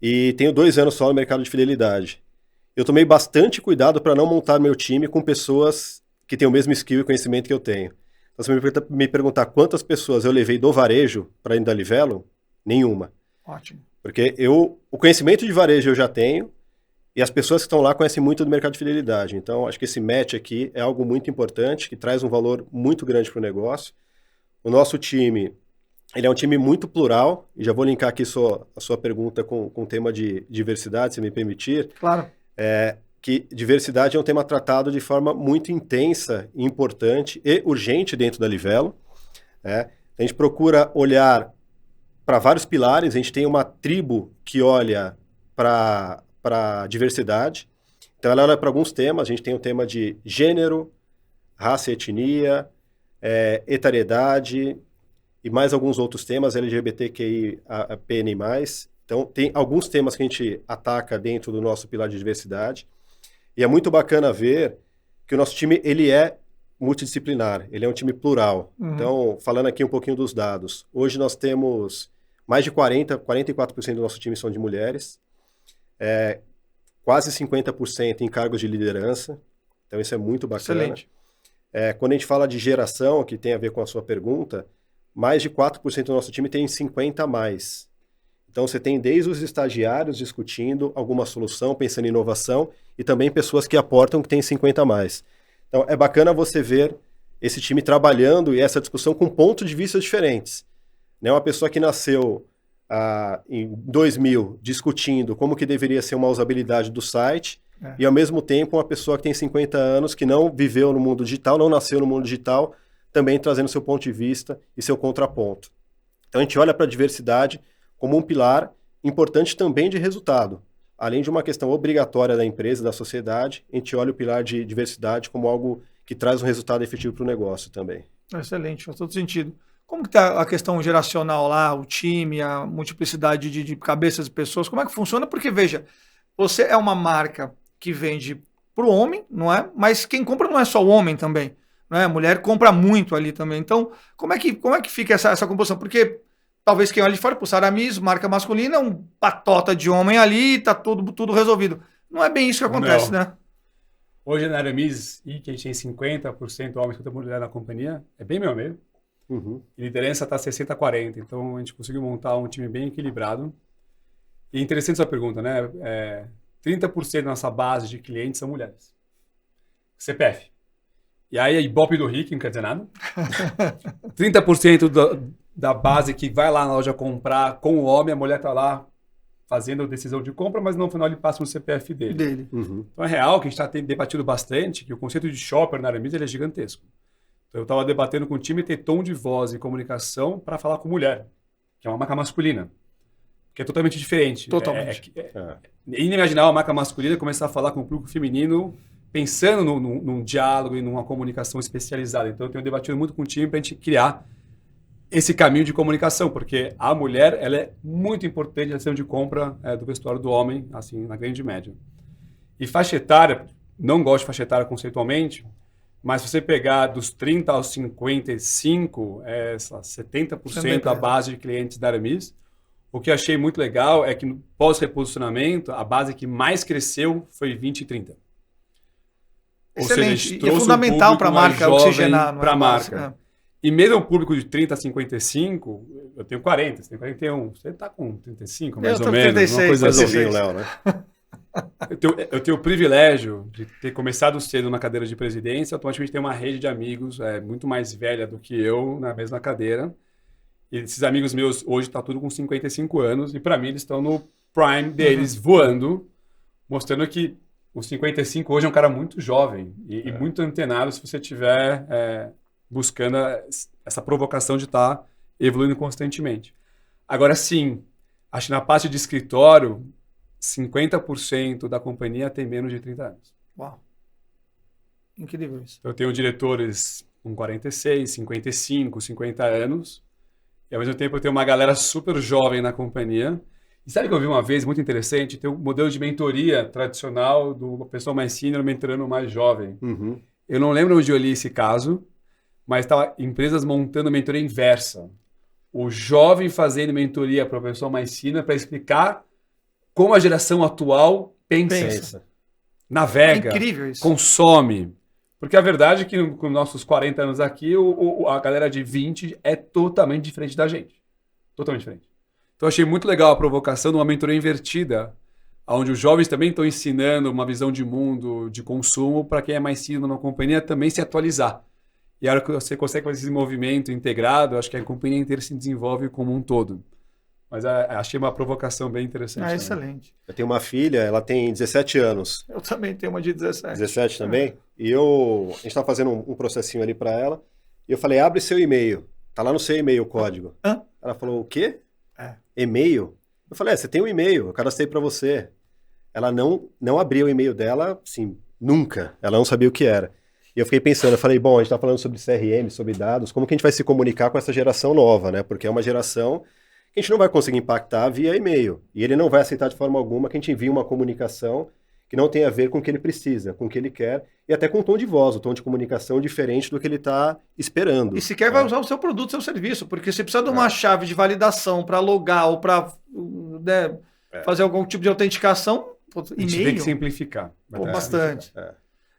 e tenho 2 anos só no mercado de fidelidade. Eu tomei bastante cuidado para não montar meu time com pessoas que têm o mesmo skill e conhecimento que eu tenho. Então, se você me perguntar quantas pessoas eu levei do varejo para dentro da Livelo, nenhuma. Ótimo. Porque o conhecimento de varejo eu já tenho, E as pessoas que estão lá conhecem muito do mercado de fidelidade. Então, acho que esse match aqui é algo muito importante, que traz um valor muito grande para o negócio. O nosso time, ele é um time muito plural, e já vou linkar aqui a sua pergunta com o tema de diversidade, se me permitir. Claro. Que diversidade é um tema tratado de forma muito intensa, importante e urgente dentro da Livelo. A gente procura olhar para vários pilares, a gente tem uma tribo que olha para diversidade. Então, ela olha para alguns temas. A gente tem o tema de gênero, raça e etnia, etariedade e mais alguns outros temas, LGBTQI, PN+. Então, tem alguns temas que a gente ataca dentro do nosso pilar de diversidade. E é muito bacana ver que o nosso time ele é multidisciplinar, ele é um time plural. Então, falando aqui um pouquinho dos dados, hoje nós temos mais de 44% do nosso time são de mulheres, quase 50% em cargos de liderança, então isso é muito bacana. Excelente. Quando a gente fala de geração, que tem a ver com a sua pergunta, mais de 4% do nosso time tem 50 a mais. Então você tem desde os estagiários discutindo alguma solução, pensando em inovação, e também pessoas que aportam que tem 50 a mais. Então é bacana você ver esse time trabalhando e essa discussão com pontos de vista diferentes. Né? Uma pessoa que nasceu em 2000 discutindo como que deveria ser uma usabilidade do site, e ao mesmo tempo uma pessoa que tem 50 anos que não viveu no mundo digital, não nasceu no mundo digital, também trazendo seu ponto de vista e seu contraponto. Então a gente olha para a diversidade como um pilar importante também de resultado. Além de uma questão obrigatória da empresa, da sociedade, a gente olha o pilar de diversidade como algo que traz um resultado efetivo para o negócio também. Excelente, faz todo sentido. Como que está a questão geracional lá, o time, a multiplicidade de cabeças de pessoas, como é que funciona? Porque, veja, você é uma marca que vende para o homem, não é? Mas quem compra não é só o homem também, não é? A mulher compra muito ali também. Então, como é que fica essa composição? Porque talvez quem olha de fora, o Aramis, marca masculina, um patota de homem ali, tá tudo resolvido. Não é bem isso que acontece, não. Né? Hoje na Aramis, que a gente tem 50% homens e 50% mulher na companhia, é bem meio a meio. E liderança está 60-40, então a gente conseguiu montar um time bem equilibrado. E interessante essa pergunta, né? 30% da nossa base de clientes são mulheres. CPF. E aí a Ibope do Rick, não quer dizer nada. 30% da base que vai lá na loja comprar com o homem, a mulher está lá fazendo a decisão de compra, mas no final ele passa no CPF dele. Então é real que a gente está debatido bastante, que o conceito de shopper na Aramis ele é gigantesco. Então, eu estava debatendo com o time ter tom de voz e comunicação para falar com mulher, que é uma marca masculina, que é totalmente diferente. Totalmente. É inimaginável a marca masculina começar a falar com o público feminino pensando num diálogo e numa comunicação especializada. Então, eu tenho debatido muito com o time para a gente criar esse caminho de comunicação, porque a mulher ela é muito importante na decisão de compra do vestuário do homem, assim, na grande média. E faixa etária, não gosto de faixa etária conceitualmente, mas se você pegar dos 30 aos 55, 70% a base de clientes da Aramis. O que eu achei muito legal é que no pós-reposicionamento, a base que mais cresceu foi 20 e 30. Excelente. Ou seja, é fundamental para a marca oxigenar. Para a marca. E mesmo o público de 30 a 55, eu tenho 40, você tem 41. Você está com 35, mais ou menos. 36, uma coisa assim. Léo, né? Eu tenho o privilégio de ter começado cedo numa cadeira de presidência, automaticamente tenho uma rede de amigos muito mais velha do que eu na mesma cadeira. E esses amigos meus hoje estão tudo com 55 anos e para mim eles estão no prime deles voando, mostrando que o 55 hoje é um cara muito jovem e muito antenado se você estiver buscando essa provocação de estar evoluindo constantemente. Agora sim, acho que na parte de escritório 50% da companhia tem menos de 30 anos. Uau. Incrível isso. Eu tenho diretores com 46, 55, 50 anos. E ao mesmo tempo eu tenho uma galera super jovem na companhia. E sabe que eu vi uma vez, muito interessante, tem um modelo de mentoria tradicional do pessoal mais sênior mentorando o mais jovem. Eu não lembro onde eu li esse caso, mas estava empresas montando mentoria inversa. O jovem fazendo mentoria para o pessoal mais sênior para explicar como a geração atual pensa. Navega, consome. Porque a verdade é que com nossos 40 anos aqui, a galera de 20 é totalmente diferente da gente. Totalmente diferente. Então, eu achei muito legal a provocação de uma mentoria invertida onde os jovens também estão ensinando uma visão de mundo, de consumo, para quem é mais senior na companhia também se atualizar. E a hora que você consegue fazer esse movimento integrado, acho que a companhia inteira se desenvolve como um todo. Mas achei uma provocação bem interessante. Excelente. Eu tenho uma filha, ela tem 17 anos. Eu também tenho uma de 17. 17 também? E a gente estava fazendo um processinho ali para ela, e eu falei, abre seu e-mail. Tá lá no seu e-mail o código. Ela falou, o quê? E-mail? Eu falei, você tem um e-mail, eu cadastrei para você. Ela não abria o e-mail dela, assim, nunca. Ela não sabia o que era. E eu fiquei pensando, eu falei, bom, a gente tá falando sobre CRM, sobre dados, como que a gente vai se comunicar com essa geração nova, né? Porque é uma geração que a gente não vai conseguir impactar via e-mail. E ele não vai aceitar de forma alguma que a gente envie uma comunicação que não tem a ver com o que ele precisa, com o que ele quer, e até com o tom de voz, o tom de comunicação diferente do que ele está esperando. E sequer vai usar o seu produto, o seu serviço, porque você precisa de uma chave de validação para logar ou para fazer algum tipo de autenticação, e-mail. A gente tem que simplificar. Bastante.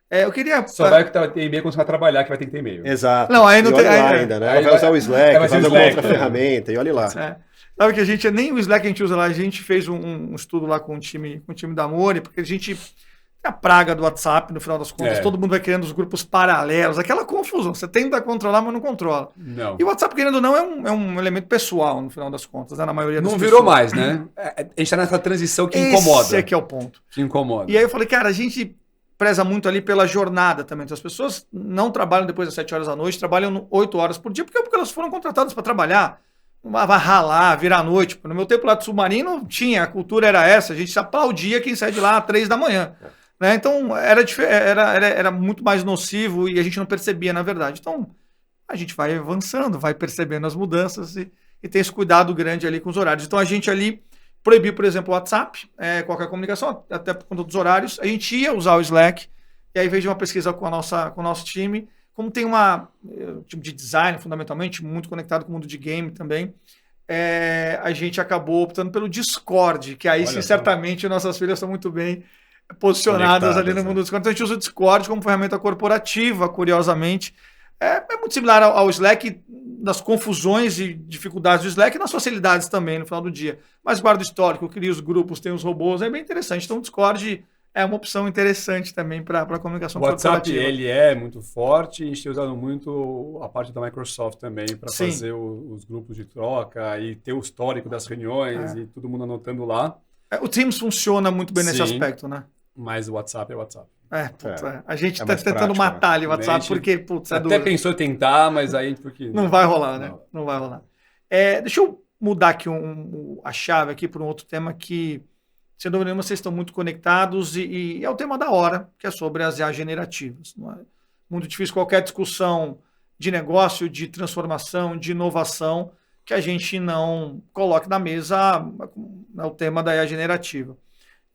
Eu queria... Só vai ter e-mail quando você vai trabalhar que vai ter que ter e-mail. Exato. Não, aí não tem ainda, né? Vai usar o Slack, vai usar alguma outra ferramenta, e olha lá. Sabe que a gente, nem o Slack a gente usa lá, a gente fez um estudo lá com o time da Amore, porque a gente tem a praga do WhatsApp, no final das contas, todo mundo vai criando os grupos paralelos, aquela confusão, você tenta controlar, mas não controla. Não. E o WhatsApp, querendo ou não, é um elemento pessoal, no final das contas, né? Na maioria das pessoas. Não virou mais, né? A gente está nessa transição que incomoda. Esse é que é o ponto. Que incomoda. E aí eu falei, cara, a gente preza muito ali pela jornada também. Então, as pessoas não trabalham depois das 7 horas da noite, trabalham 8 horas por dia, porque elas foram contratadas para trabalhar. Vai ralar, virar a noite. No meu tempo lá de submarino, a cultura era essa, a gente aplaudia quem sai de lá às 3 da manhã. Né? Então, era muito mais nocivo e a gente não percebia, na verdade. Então, a gente vai avançando, vai percebendo as mudanças e tem esse cuidado grande ali com os horários. Então, a gente ali proibiu, por exemplo, o WhatsApp, qualquer comunicação, até por conta dos horários. A gente ia usar o Slack, e aí veio uma pesquisa com o nosso time. Como tem time de design, fundamentalmente, muito conectado com o mundo de game também, a gente acabou optando pelo Discord, que aí sim, certamente nossas filhas estão muito bem posicionadas ali no mundo do Discord. Então a gente usa o Discord como ferramenta corporativa, curiosamente. É muito similar ao Slack, das confusões e dificuldades do Slack e nas facilidades também no final do dia. Mas guarda o histórico, cria os grupos, tem os robôs, é bem interessante. Então o Discord é uma opção interessante também para a comunicação corporativa. O WhatsApp, ele é muito forte e a gente tem usado muito a parte da Microsoft também para fazer os grupos de troca e ter o histórico das reuniões e todo mundo anotando lá. O Teams funciona muito bem nesse aspecto, né? Mas o WhatsApp é o WhatsApp. A gente está tentando matar ali o WhatsApp porque, é duro. Até pensou em tentar, mas aí... porque não vai rolar, né? Não vai rolar. Deixa eu mudar aqui a chave aqui para um outro tema que, sem dúvida nenhuma, vocês estão muito conectados e é o tema da hora, que é sobre as IA generativas. Não é muito difícil qualquer discussão de negócio, de transformação, de inovação, que a gente não coloque na mesa o tema da IA generativa.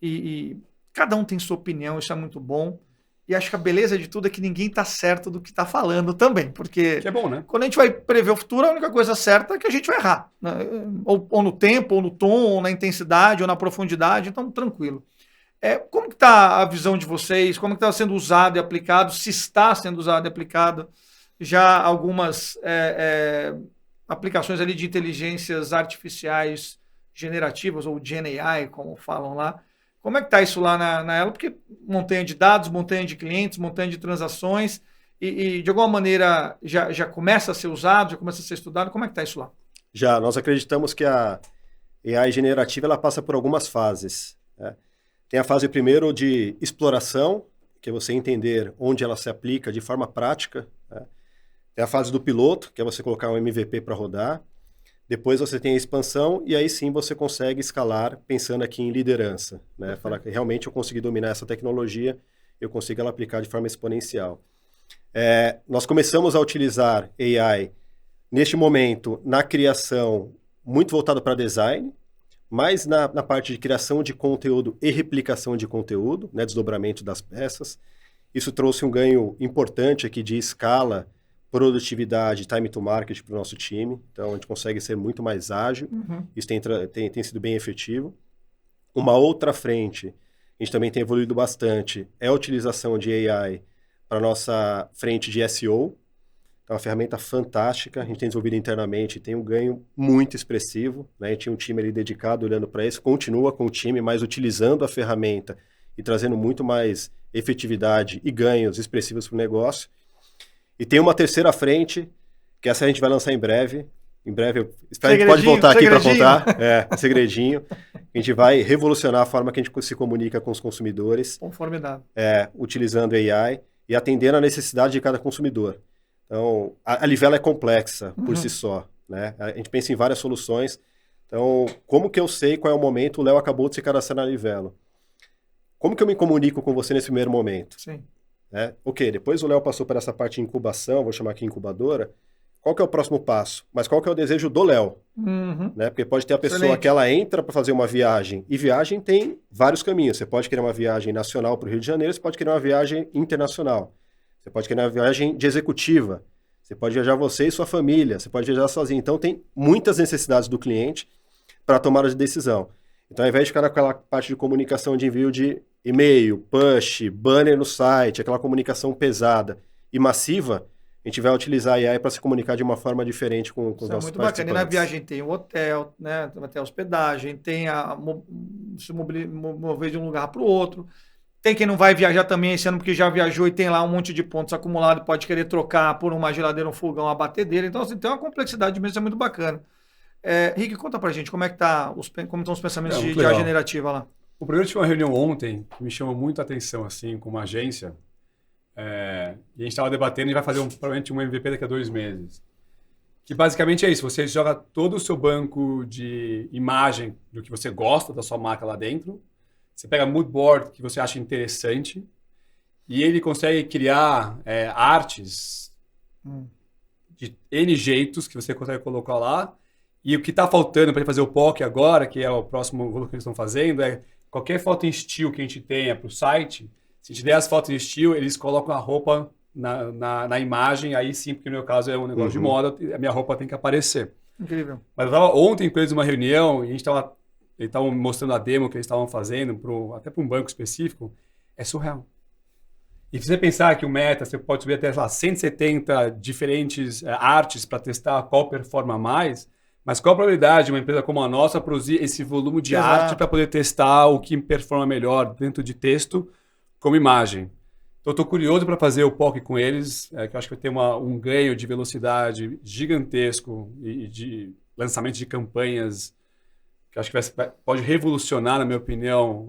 E cada um tem sua opinião, isso é muito bom. E acho que a beleza de tudo é que ninguém está certo do que está falando também. Porque que é bom, né? Quando a gente vai prever o futuro, a única coisa certa é que a gente vai errar. Né? Ou no tempo, ou no tom, ou na intensidade, ou na profundidade. Então, tranquilo. Como que está a visão de vocês? Como que está sendo usado e aplicado? Se está sendo usado e aplicado? Já algumas aplicações ali de inteligências artificiais generativas, ou GenAI, como falam lá. Como é que está isso lá na Elo? Porque montanha de dados, montanha de clientes, montanha de transações, e de alguma maneira já começa a ser usado, já começa a ser estudado. Como é que está isso lá? Já, nós acreditamos que a AI generativa ela passa por algumas fases. Né? Tem a fase primeiro de exploração, que é você entender onde ela se aplica de forma prática. Né? Tem a fase do piloto, que é você colocar um MVP para rodar. Depois você tem a expansão e aí sim você consegue escalar pensando aqui em liderança. Né? Falar que realmente eu consegui dominar essa tecnologia, eu consigo ela aplicar de forma exponencial. Nós começamos a utilizar AI neste momento na criação muito voltado para design, mas na parte de criação de conteúdo e replicação de conteúdo, né? Desdobramento das peças. Isso trouxe um ganho importante aqui de escala, produtividade, time to market para o nosso time. Então, a gente consegue ser muito mais ágil. Isso tem sido bem efetivo. Uma outra frente, a gente também tem evoluído bastante, é a utilização de AI para a nossa frente de SEO. É uma ferramenta fantástica, a gente tem desenvolvido internamente, tem um ganho muito expressivo, né? A gente tinha um time ali dedicado olhando para isso, continua com o time, mas utilizando a ferramenta e trazendo muito mais efetividade e ganhos expressivos para o negócio. E tem uma terceira frente, que essa a gente vai lançar em breve. Em breve, espero que a gente pode voltar aqui para contar. Segredinho. A gente vai revolucionar a forma que a gente se comunica com os consumidores. Formidável. Utilizando AI e atendendo a necessidade de cada consumidor. Então, a Livelo é complexa por si só, né? A gente pensa em várias soluções. Então, como que eu sei qual é o momento? O Léo acabou de se cadastrar na Livelo. Como que eu me comunico com você nesse primeiro momento? Sim. Ok, depois o Léo passou por essa parte de incubação, vou chamar aqui incubadora. Qual que é o próximo passo? Mas qual que é o desejo do Léo? Né? Porque pode ter a pessoa que ela entra para fazer uma viagem, e viagem tem vários caminhos. Você pode querer uma viagem nacional para o Rio de Janeiro, você pode querer uma viagem internacional. Você pode querer uma viagem de executiva. Você pode viajar você e sua família. Você pode viajar sozinho. Então, tem muitas necessidades do cliente para a tomada de decisão. Então, ao invés de ficar naquela parte de comunicação de envio de e-mail, push, banner no site, aquela comunicação pesada e massiva, a gente vai utilizar a AI para se comunicar de uma forma diferente com os nossos participantes. Muito bacana. E na viagem tem o hotel, né? Vai ter a hospedagem, tem se mover de um lugar para o outro. Tem quem não vai viajar também esse ano porque já viajou e tem lá um monte de pontos acumulados, pode querer trocar por uma geladeira, um fogão, uma batedeira. Então, assim, tem uma complexidade mesmo, é muito bacana. Rick, conta pra gente como é que como estão os pensamentos de IA generativa lá. O primeiro tive uma reunião ontem que me chamou muito a atenção, assim, com uma agência. E a gente estava debatendo e vai fazer provavelmente um MVP daqui a 2 meses. Que basicamente é isso, você joga todo o seu banco de imagem do que você gosta da sua marca lá dentro. Você pega mood board que você acha interessante e ele consegue criar artes de N jeitos que você consegue colocar lá. E o que está faltando para ele fazer o POC agora, que é o próximo volume que eles estão fazendo, é qualquer foto em estilo que a gente tenha para o site, se a gente der as fotos em estilo, eles colocam a roupa na imagem, aí sim, porque no meu caso é um negócio de moda, a minha roupa tem que aparecer. Incrível. Mas eu estava ontem com eles numa reunião e eles estavam mostrando a demo que eles estavam fazendo, até para um banco específico, é surreal. E se você pensar que o Meta, você pode subir até, sei lá, 170 diferentes artes para testar qual performa mais, mas qual a probabilidade de uma empresa como a nossa produzir esse volume de arte para poder testar o que performa melhor dentro de texto como imagem? Então, eu estou curioso para fazer o POC com eles, que eu acho que vai ter um ganho de velocidade gigantesco e de lançamento de campanhas que eu acho que pode revolucionar, na minha opinião,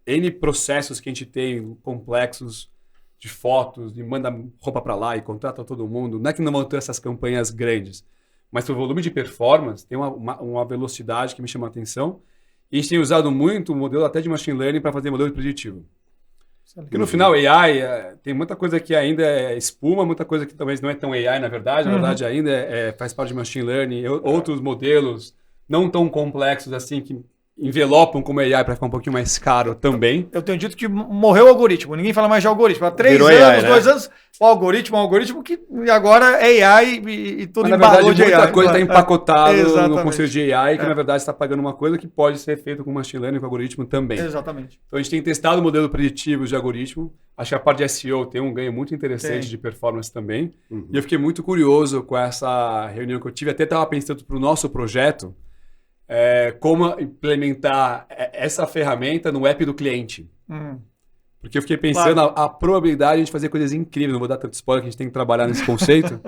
N processos que a gente tem complexos de fotos, de manda roupa para lá e contrata todo mundo. Não é que não vão ter essas campanhas grandes, mas o volume de performance tem uma velocidade que me chama a atenção. E a gente tem usado muito o modelo até de machine learning para fazer modelo preditivo. Porque no final, AI, tem muita coisa que ainda é espuma, muita coisa que talvez não é tão AI, na verdade. Na verdade, ainda faz parte de machine learning. Outros modelos não tão complexos assim, que envelopam como AI para ficar um pouquinho mais caro também. Eu tenho dito que morreu o algoritmo. Ninguém fala mais de algoritmo. Há 3 Virou anos, AI, né? 2 anos, o algoritmo que agora é AI e tudo Mas, na verdade, de muita AI. coisa está empacotado no Exatamente. conceito de AI, que na verdade está pagando uma coisa que pode ser feito com machine learning, com algoritmo também. Exatamente. Então a gente tem testado o modelo preditivo de algoritmo. Acho que a parte de SEO tem um ganho muito interessante de performance também. E eu fiquei muito curioso com essa reunião que eu tive. Até estava pensando para o nosso projeto como implementar essa ferramenta no app do cliente. Porque eu fiquei pensando a probabilidade de a gente fazer coisas incríveis. Não vou dar tanto spoiler que a gente tem que trabalhar nesse conceito.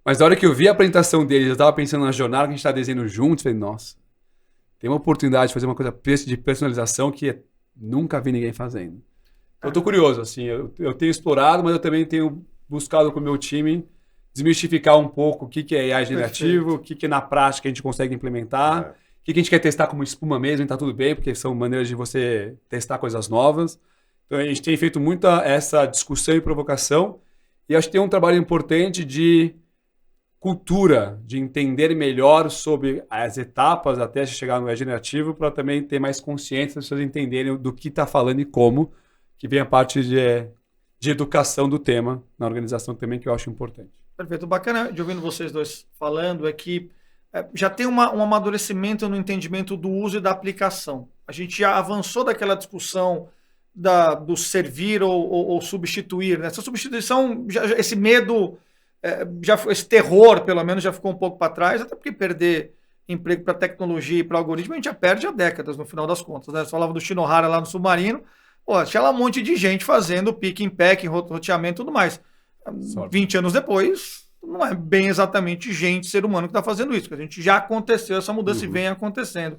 Mas na hora que eu vi a apresentação deles, eu estava pensando na jornada que a gente está desenhando juntos. Falei, nossa, tem uma oportunidade de fazer uma coisa de personalização que nunca vi ninguém fazendo. Então, eu estou curioso. Assim, eu tenho explorado, mas eu também tenho buscado com o meu time desmistificar um pouco o que é AI generativo, o que na prática a gente consegue implementar. O que a gente quer testar como espuma mesmo, e tá tudo bem, porque são maneiras de você testar coisas novas. Então, a gente tem feito muita essa discussão e provocação. E acho que tem um trabalho importante de cultura, de entender melhor sobre as etapas até chegar no generativo, para também ter mais consciência, as pessoas entenderem do que está falando e como, que vem a parte de educação do tema na organização também, que eu acho importante. Perfeito. O bacana de ouvindo vocês dois falando é que já tem um amadurecimento no entendimento do uso e da aplicação. A gente já avançou daquela discussão do servir ou substituir. Né? Essa substituição, esse medo esse terror, pelo menos, já ficou um pouco para trás, até porque perder emprego para tecnologia e para algoritmo, a gente já perde há décadas, no final das contas. Né? Você falava do Shinohara lá no Submarino, tinha lá um monte de gente fazendo pick and pack, roteamento e tudo mais. 20 anos depois, não é bem exatamente ser humano que está fazendo isso, porque a gente já aconteceu, essa mudança e vem acontecendo.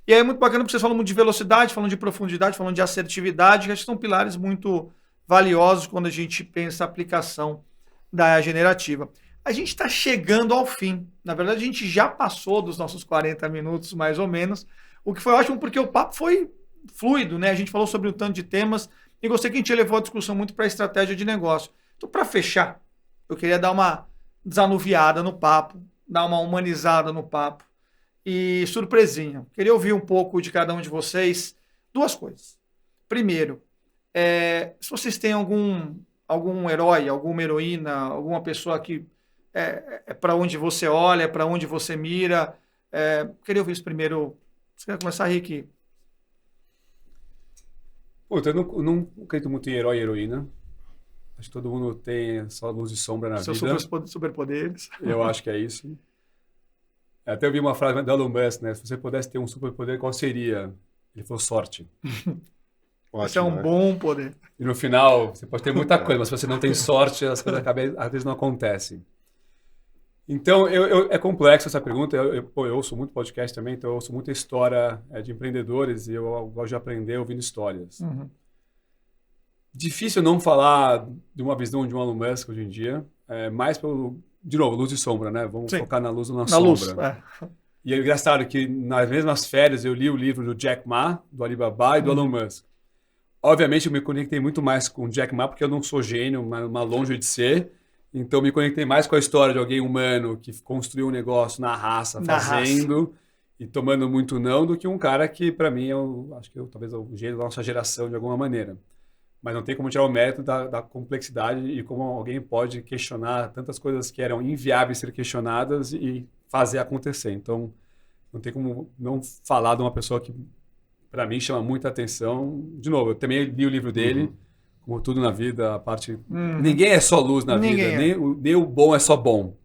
E aí é muito bacana porque vocês falam muito de velocidade, falam de profundidade, falam de assertividade, que acho que são pilares muito valiosos quando a gente pensa a aplicação da IA generativa. A gente está chegando ao fim. Na verdade, a gente já passou dos nossos 40 minutos, mais ou menos, o que foi ótimo porque o papo foi fluido, né? A gente falou sobre um tanto de temas e gostei que a gente levou a discussão muito para a estratégia de negócio. Então, para fechar, eu queria dar uma desanuviada no papo, dar uma humanizada no papo e surpresinha. Queria ouvir um pouco de cada um de vocês. Duas coisas. Primeiro, se vocês têm algum herói, alguma heroína, alguma pessoa que é para onde você olha, para onde você mira. Queria ouvir isso primeiro. Você quer começar, Rick? Eu não acredito muito em herói e heroína. Acho que todo mundo tem só luz e sombra na vida. Seus superpoderes. Eu acho que é isso. Até eu vi uma frase da Elon Musk, né? Se você pudesse ter um superpoder, qual seria? Ele falou sorte. Ótimo, esse é um bom poder. E no final, você pode ter muita coisa, mas se você não tem sorte, as coisas às vezes não acontecem. Então, é complexo essa pergunta. Eu ouço muito podcast também, então eu ouço muita história de empreendedores e eu gosto de aprender ouvindo histórias. Difícil não falar de uma visão de um Elon Musk hoje em dia, mais de novo, luz e sombra, né? Vamos focar na luz ou na sombra. Luz, E é engraçado que nas mesmas férias eu li o livro do Jack Ma, do Alibaba e do Elon Musk. Obviamente eu me conectei muito mais com o Jack Ma, porque eu não sou gênio, mas longe de ser. Então eu me conectei mais com a história de alguém humano que construiu um negócio na raça, fazendo e tomando muito não, do que um cara que, para mim, acho que talvez é o gênio da nossa geração de alguma maneira. Mas não tem como tirar o mérito da complexidade e como alguém pode questionar tantas coisas que eram inviáveis ser questionadas e fazer acontecer. Então, não tem como não falar de uma pessoa que, para mim, chama muita atenção. De novo, eu também li o livro dele, como tudo na vida, a parte... Ninguém é só luz na vida, nem o bom é só bom.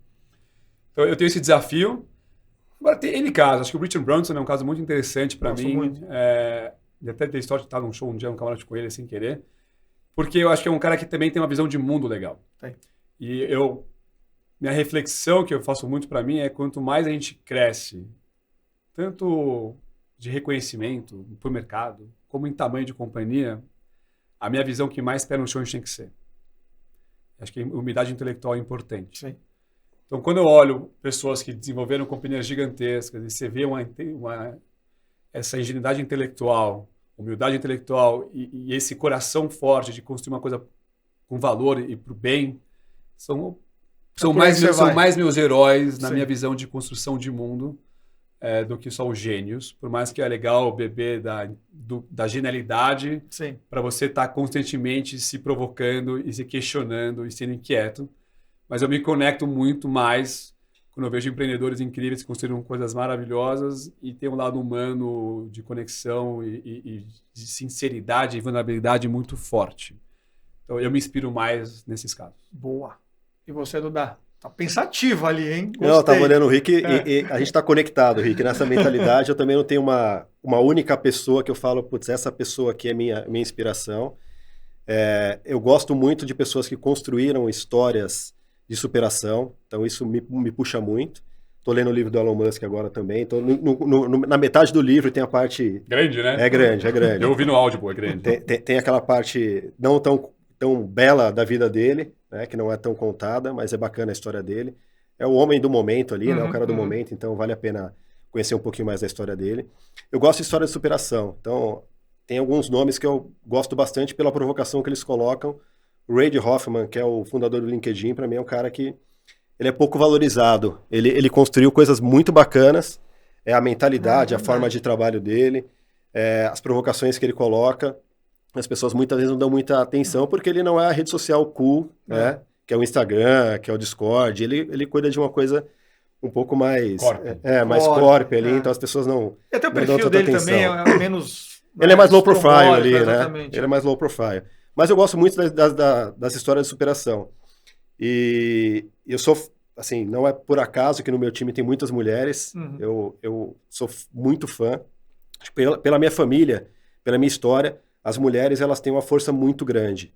Então, eu tenho esse desafio. Agora, tem N casos. Acho que o Richard Branson é um caso muito interessante para mim. Muito. E até ter sorte de estar num show um dia, um camarote com ele, sem querer. Porque eu acho que é um cara que também tem uma visão de mundo legal. E minha reflexão que eu faço muito para mim é quanto mais a gente cresce, tanto de reconhecimento para o mercado, como em tamanho de companhia, a minha visão que mais pé no chão a gente tem que ser. Acho que a humildade intelectual é importante. Sim. Então, quando eu olho pessoas que desenvolveram companhias gigantescas e você vê essa ingenuidade intelectual, humildade intelectual e esse coração forte de construir uma coisa com valor e para o bem, são mais meus heróis na minha visão de construção de mundo do que só os gênios. Por mais que é legal beber da genialidade para você estar constantemente se provocando e se questionando e sendo inquieto. Mas eu me conecto muito mais quando eu vejo empreendedores incríveis que construíram coisas maravilhosas e tem um lado humano de conexão e de sinceridade e vulnerabilidade muito forte. Então, eu me inspiro mais nesses casos. Boa. E você, Duda? Tá pensativo ali, hein? Gostei. Não, eu tava olhando o Rick e a gente tá conectado, Rick. Nessa mentalidade, eu também não tenho uma única pessoa que eu falo, putz, essa pessoa aqui é minha inspiração. Eu gosto muito de pessoas que construíram histórias de superação, então isso me puxa muito. Estou lendo o livro do Elon Musk agora também, então na metade do livro tem a parte... Grande, né? É grande. Eu ouvi no áudio, é grande. Tem aquela parte não tão bela da vida dele, né, que não é tão contada, mas é bacana a história dele. É o homem do momento ali, né, o cara do momento, então vale a pena conhecer um pouquinho mais da história dele. Eu gosto de história de superação, então tem alguns nomes que eu gosto bastante pela provocação que eles colocam. O Reid Hoffman, que é o fundador do LinkedIn, para mim é um cara que ele é pouco valorizado. Ele construiu coisas muito bacanas, a mentalidade, a forma de trabalho dele, as provocações que ele coloca. As pessoas muitas vezes não dão muita atenção porque ele não é a rede social cool, né? Que é o Instagram, que é o Discord. Ele cuida de uma coisa um pouco mais... mais corp ali, então as pessoas não... E até o perfil dele atenção. Também é menos... Ele é mais low profile ali, né? Ele é mais low profile. Mas eu gosto muito das histórias de superação. E eu sou, assim, não é por acaso que no meu time tem muitas mulheres. Eu sou muito fã. Pela minha família, pela minha história, as mulheres elas têm uma força muito grande.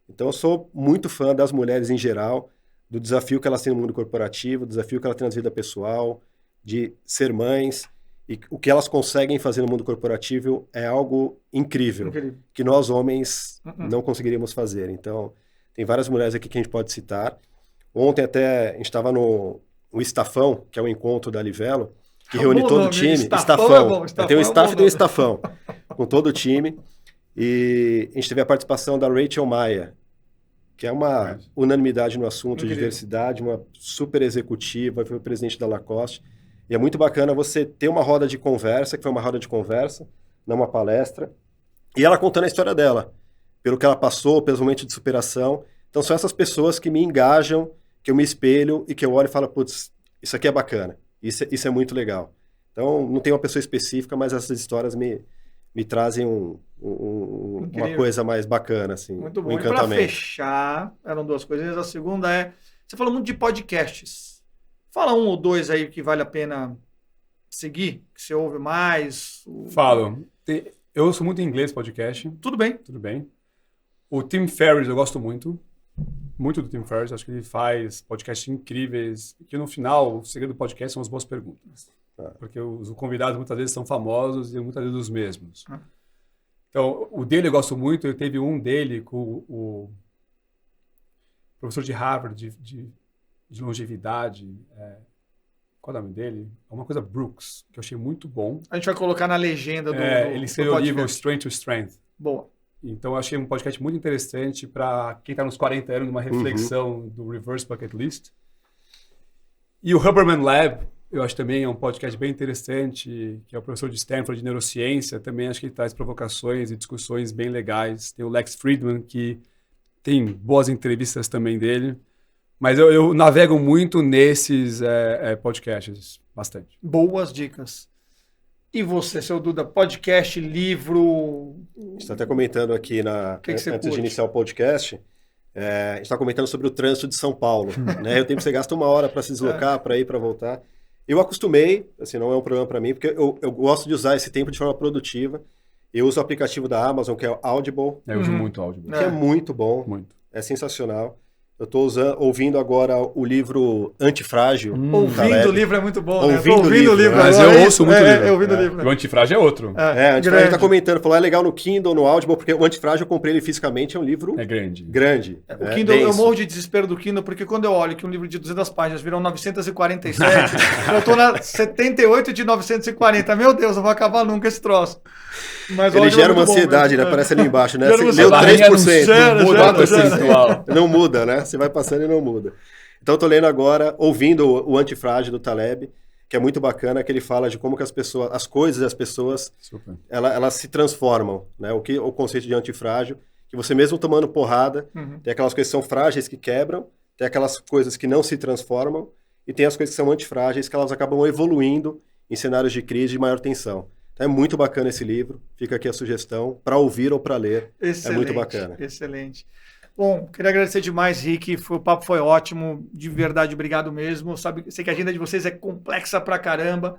Então eu sou muito fã das mulheres em geral, do desafio que elas têm no mundo corporativo, do desafio que elas têm na vida pessoal, de ser mães. E o que elas conseguem fazer no mundo corporativo é algo incrível. Que nós, homens, não conseguiríamos fazer. Então, tem várias mulheres aqui que a gente pode citar. Ontem até, a gente estava no Estafão, que é o encontro da Livelo, que reúne todo o time. Estafão. Tem um staff e tem um Estafão, com todo o time. E a gente teve a participação da Rachel Maia, que é uma unanimidade no assunto de diversidade, uma super executiva, foi o presidente da Lacoste. E é muito bacana você ter uma roda de conversa, que foi uma roda de conversa, não uma palestra, e ela contando a história dela, pelo que ela passou, pelos momentos de superação. Então são essas pessoas que me engajam, que eu me espelho e que eu olho e falo, putz, isso aqui é bacana, isso é muito legal. Então não tem uma pessoa específica, mas essas histórias me trazem uma coisa mais bacana, assim, muito bom. Um encantamento. E para fechar, eram duas coisas. A segunda é, você falou muito de podcasts. Fala um ou dois aí que vale a pena seguir, que você ouve mais. Falo. Eu ouço muito em inglês podcast. Tudo bem. Tudo bem. O Tim Ferriss eu gosto muito. Muito do Tim Ferriss. Acho que ele faz podcasts incríveis. Que no final, o segredo do podcast são as boas perguntas. Porque os convidados muitas vezes são famosos e muitas vezes os mesmos. Então, o dele eu gosto muito. Eu teve um dele com o professor de Harvard de longevidade, qual é o nome dele? É uma coisa Brooks, que eu achei muito bom. A gente vai colocar na legenda do ele escreveu o livro Strength to Strength. Boa. Então eu achei um podcast muito interessante para quem está nos 40 anos, numa reflexão do Reverse Bucket List. E o Huberman Lab, eu acho também é um podcast bem interessante, que é o professor de Stanford de neurociência, também acho que ele traz provocações e discussões bem legais. Tem o Lex Fridman, que tem boas entrevistas também dele. Mas eu navego muito nesses podcasts, bastante. Boas dicas. E você, seu Duda, podcast, livro... A gente está até comentando aqui, antes de iniciar o podcast, a gente está comentando sobre o trânsito de São Paulo. Né? Eu tenho que você gasta 1 hora para se deslocar, para ir, para voltar. Eu acostumei, assim, não é um problema para mim, porque eu gosto de usar esse tempo de forma produtiva. Eu uso o aplicativo da Amazon, que é o Audible. Eu uso muito o Audible. Que é muito bom. Muito. É sensacional. Eu estou ouvindo agora o livro Antifrágil. Ouvindo o livro é muito bom, né? Ouvindo o livro. Mas eu ouço muito o livro. Ouvindo o livro. O Antifrágil é outro. O Antifrágil está comentando, falou, é legal no Kindle, no Audible, porque o Antifrágil eu comprei ele fisicamente, é um livro... É grande. O Kindle, eu morro de desespero do Kindle, porque quando eu olho que um livro de 200 páginas virou 947, eu estou na 78 de 940. Meu Deus, não vai acabar nunca esse troço. Mas ele gera uma ansiedade, né? Aparece ali embaixo, né? Você leu 3%. Não muda, né? Você vai passando e não muda. Então eu tô lendo agora, ouvindo o Antifrágil do Taleb, que é muito bacana, que ele fala de como que as coisas e as pessoas, elas se transformam, né? O conceito de antifrágil, que você mesmo tomando porrada, tem aquelas coisas que são frágeis que quebram, tem aquelas coisas que não se transformam, e tem as coisas que são antifrágeis, que elas acabam evoluindo em cenários de crise de maior tensão. Então é muito bacana esse livro, fica aqui a sugestão, para ouvir ou para ler. Excelente, é muito bacana. Excelente. Bom, queria agradecer demais, Rick. O papo foi ótimo. De verdade, obrigado mesmo. Sei que a agenda de vocês é complexa pra caramba.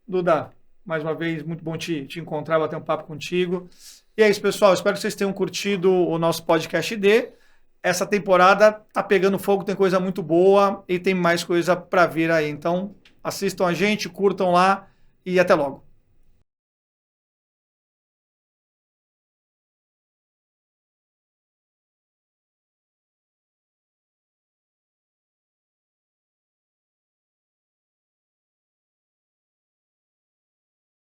Duda, mais uma vez, muito bom te encontrar, bater um papo contigo. E é isso, pessoal. Espero que vocês tenham curtido o nosso podcast D. Essa temporada tá pegando fogo, tem coisa muito boa e tem mais coisa para vir aí. Então, assistam a gente, curtam lá e até logo.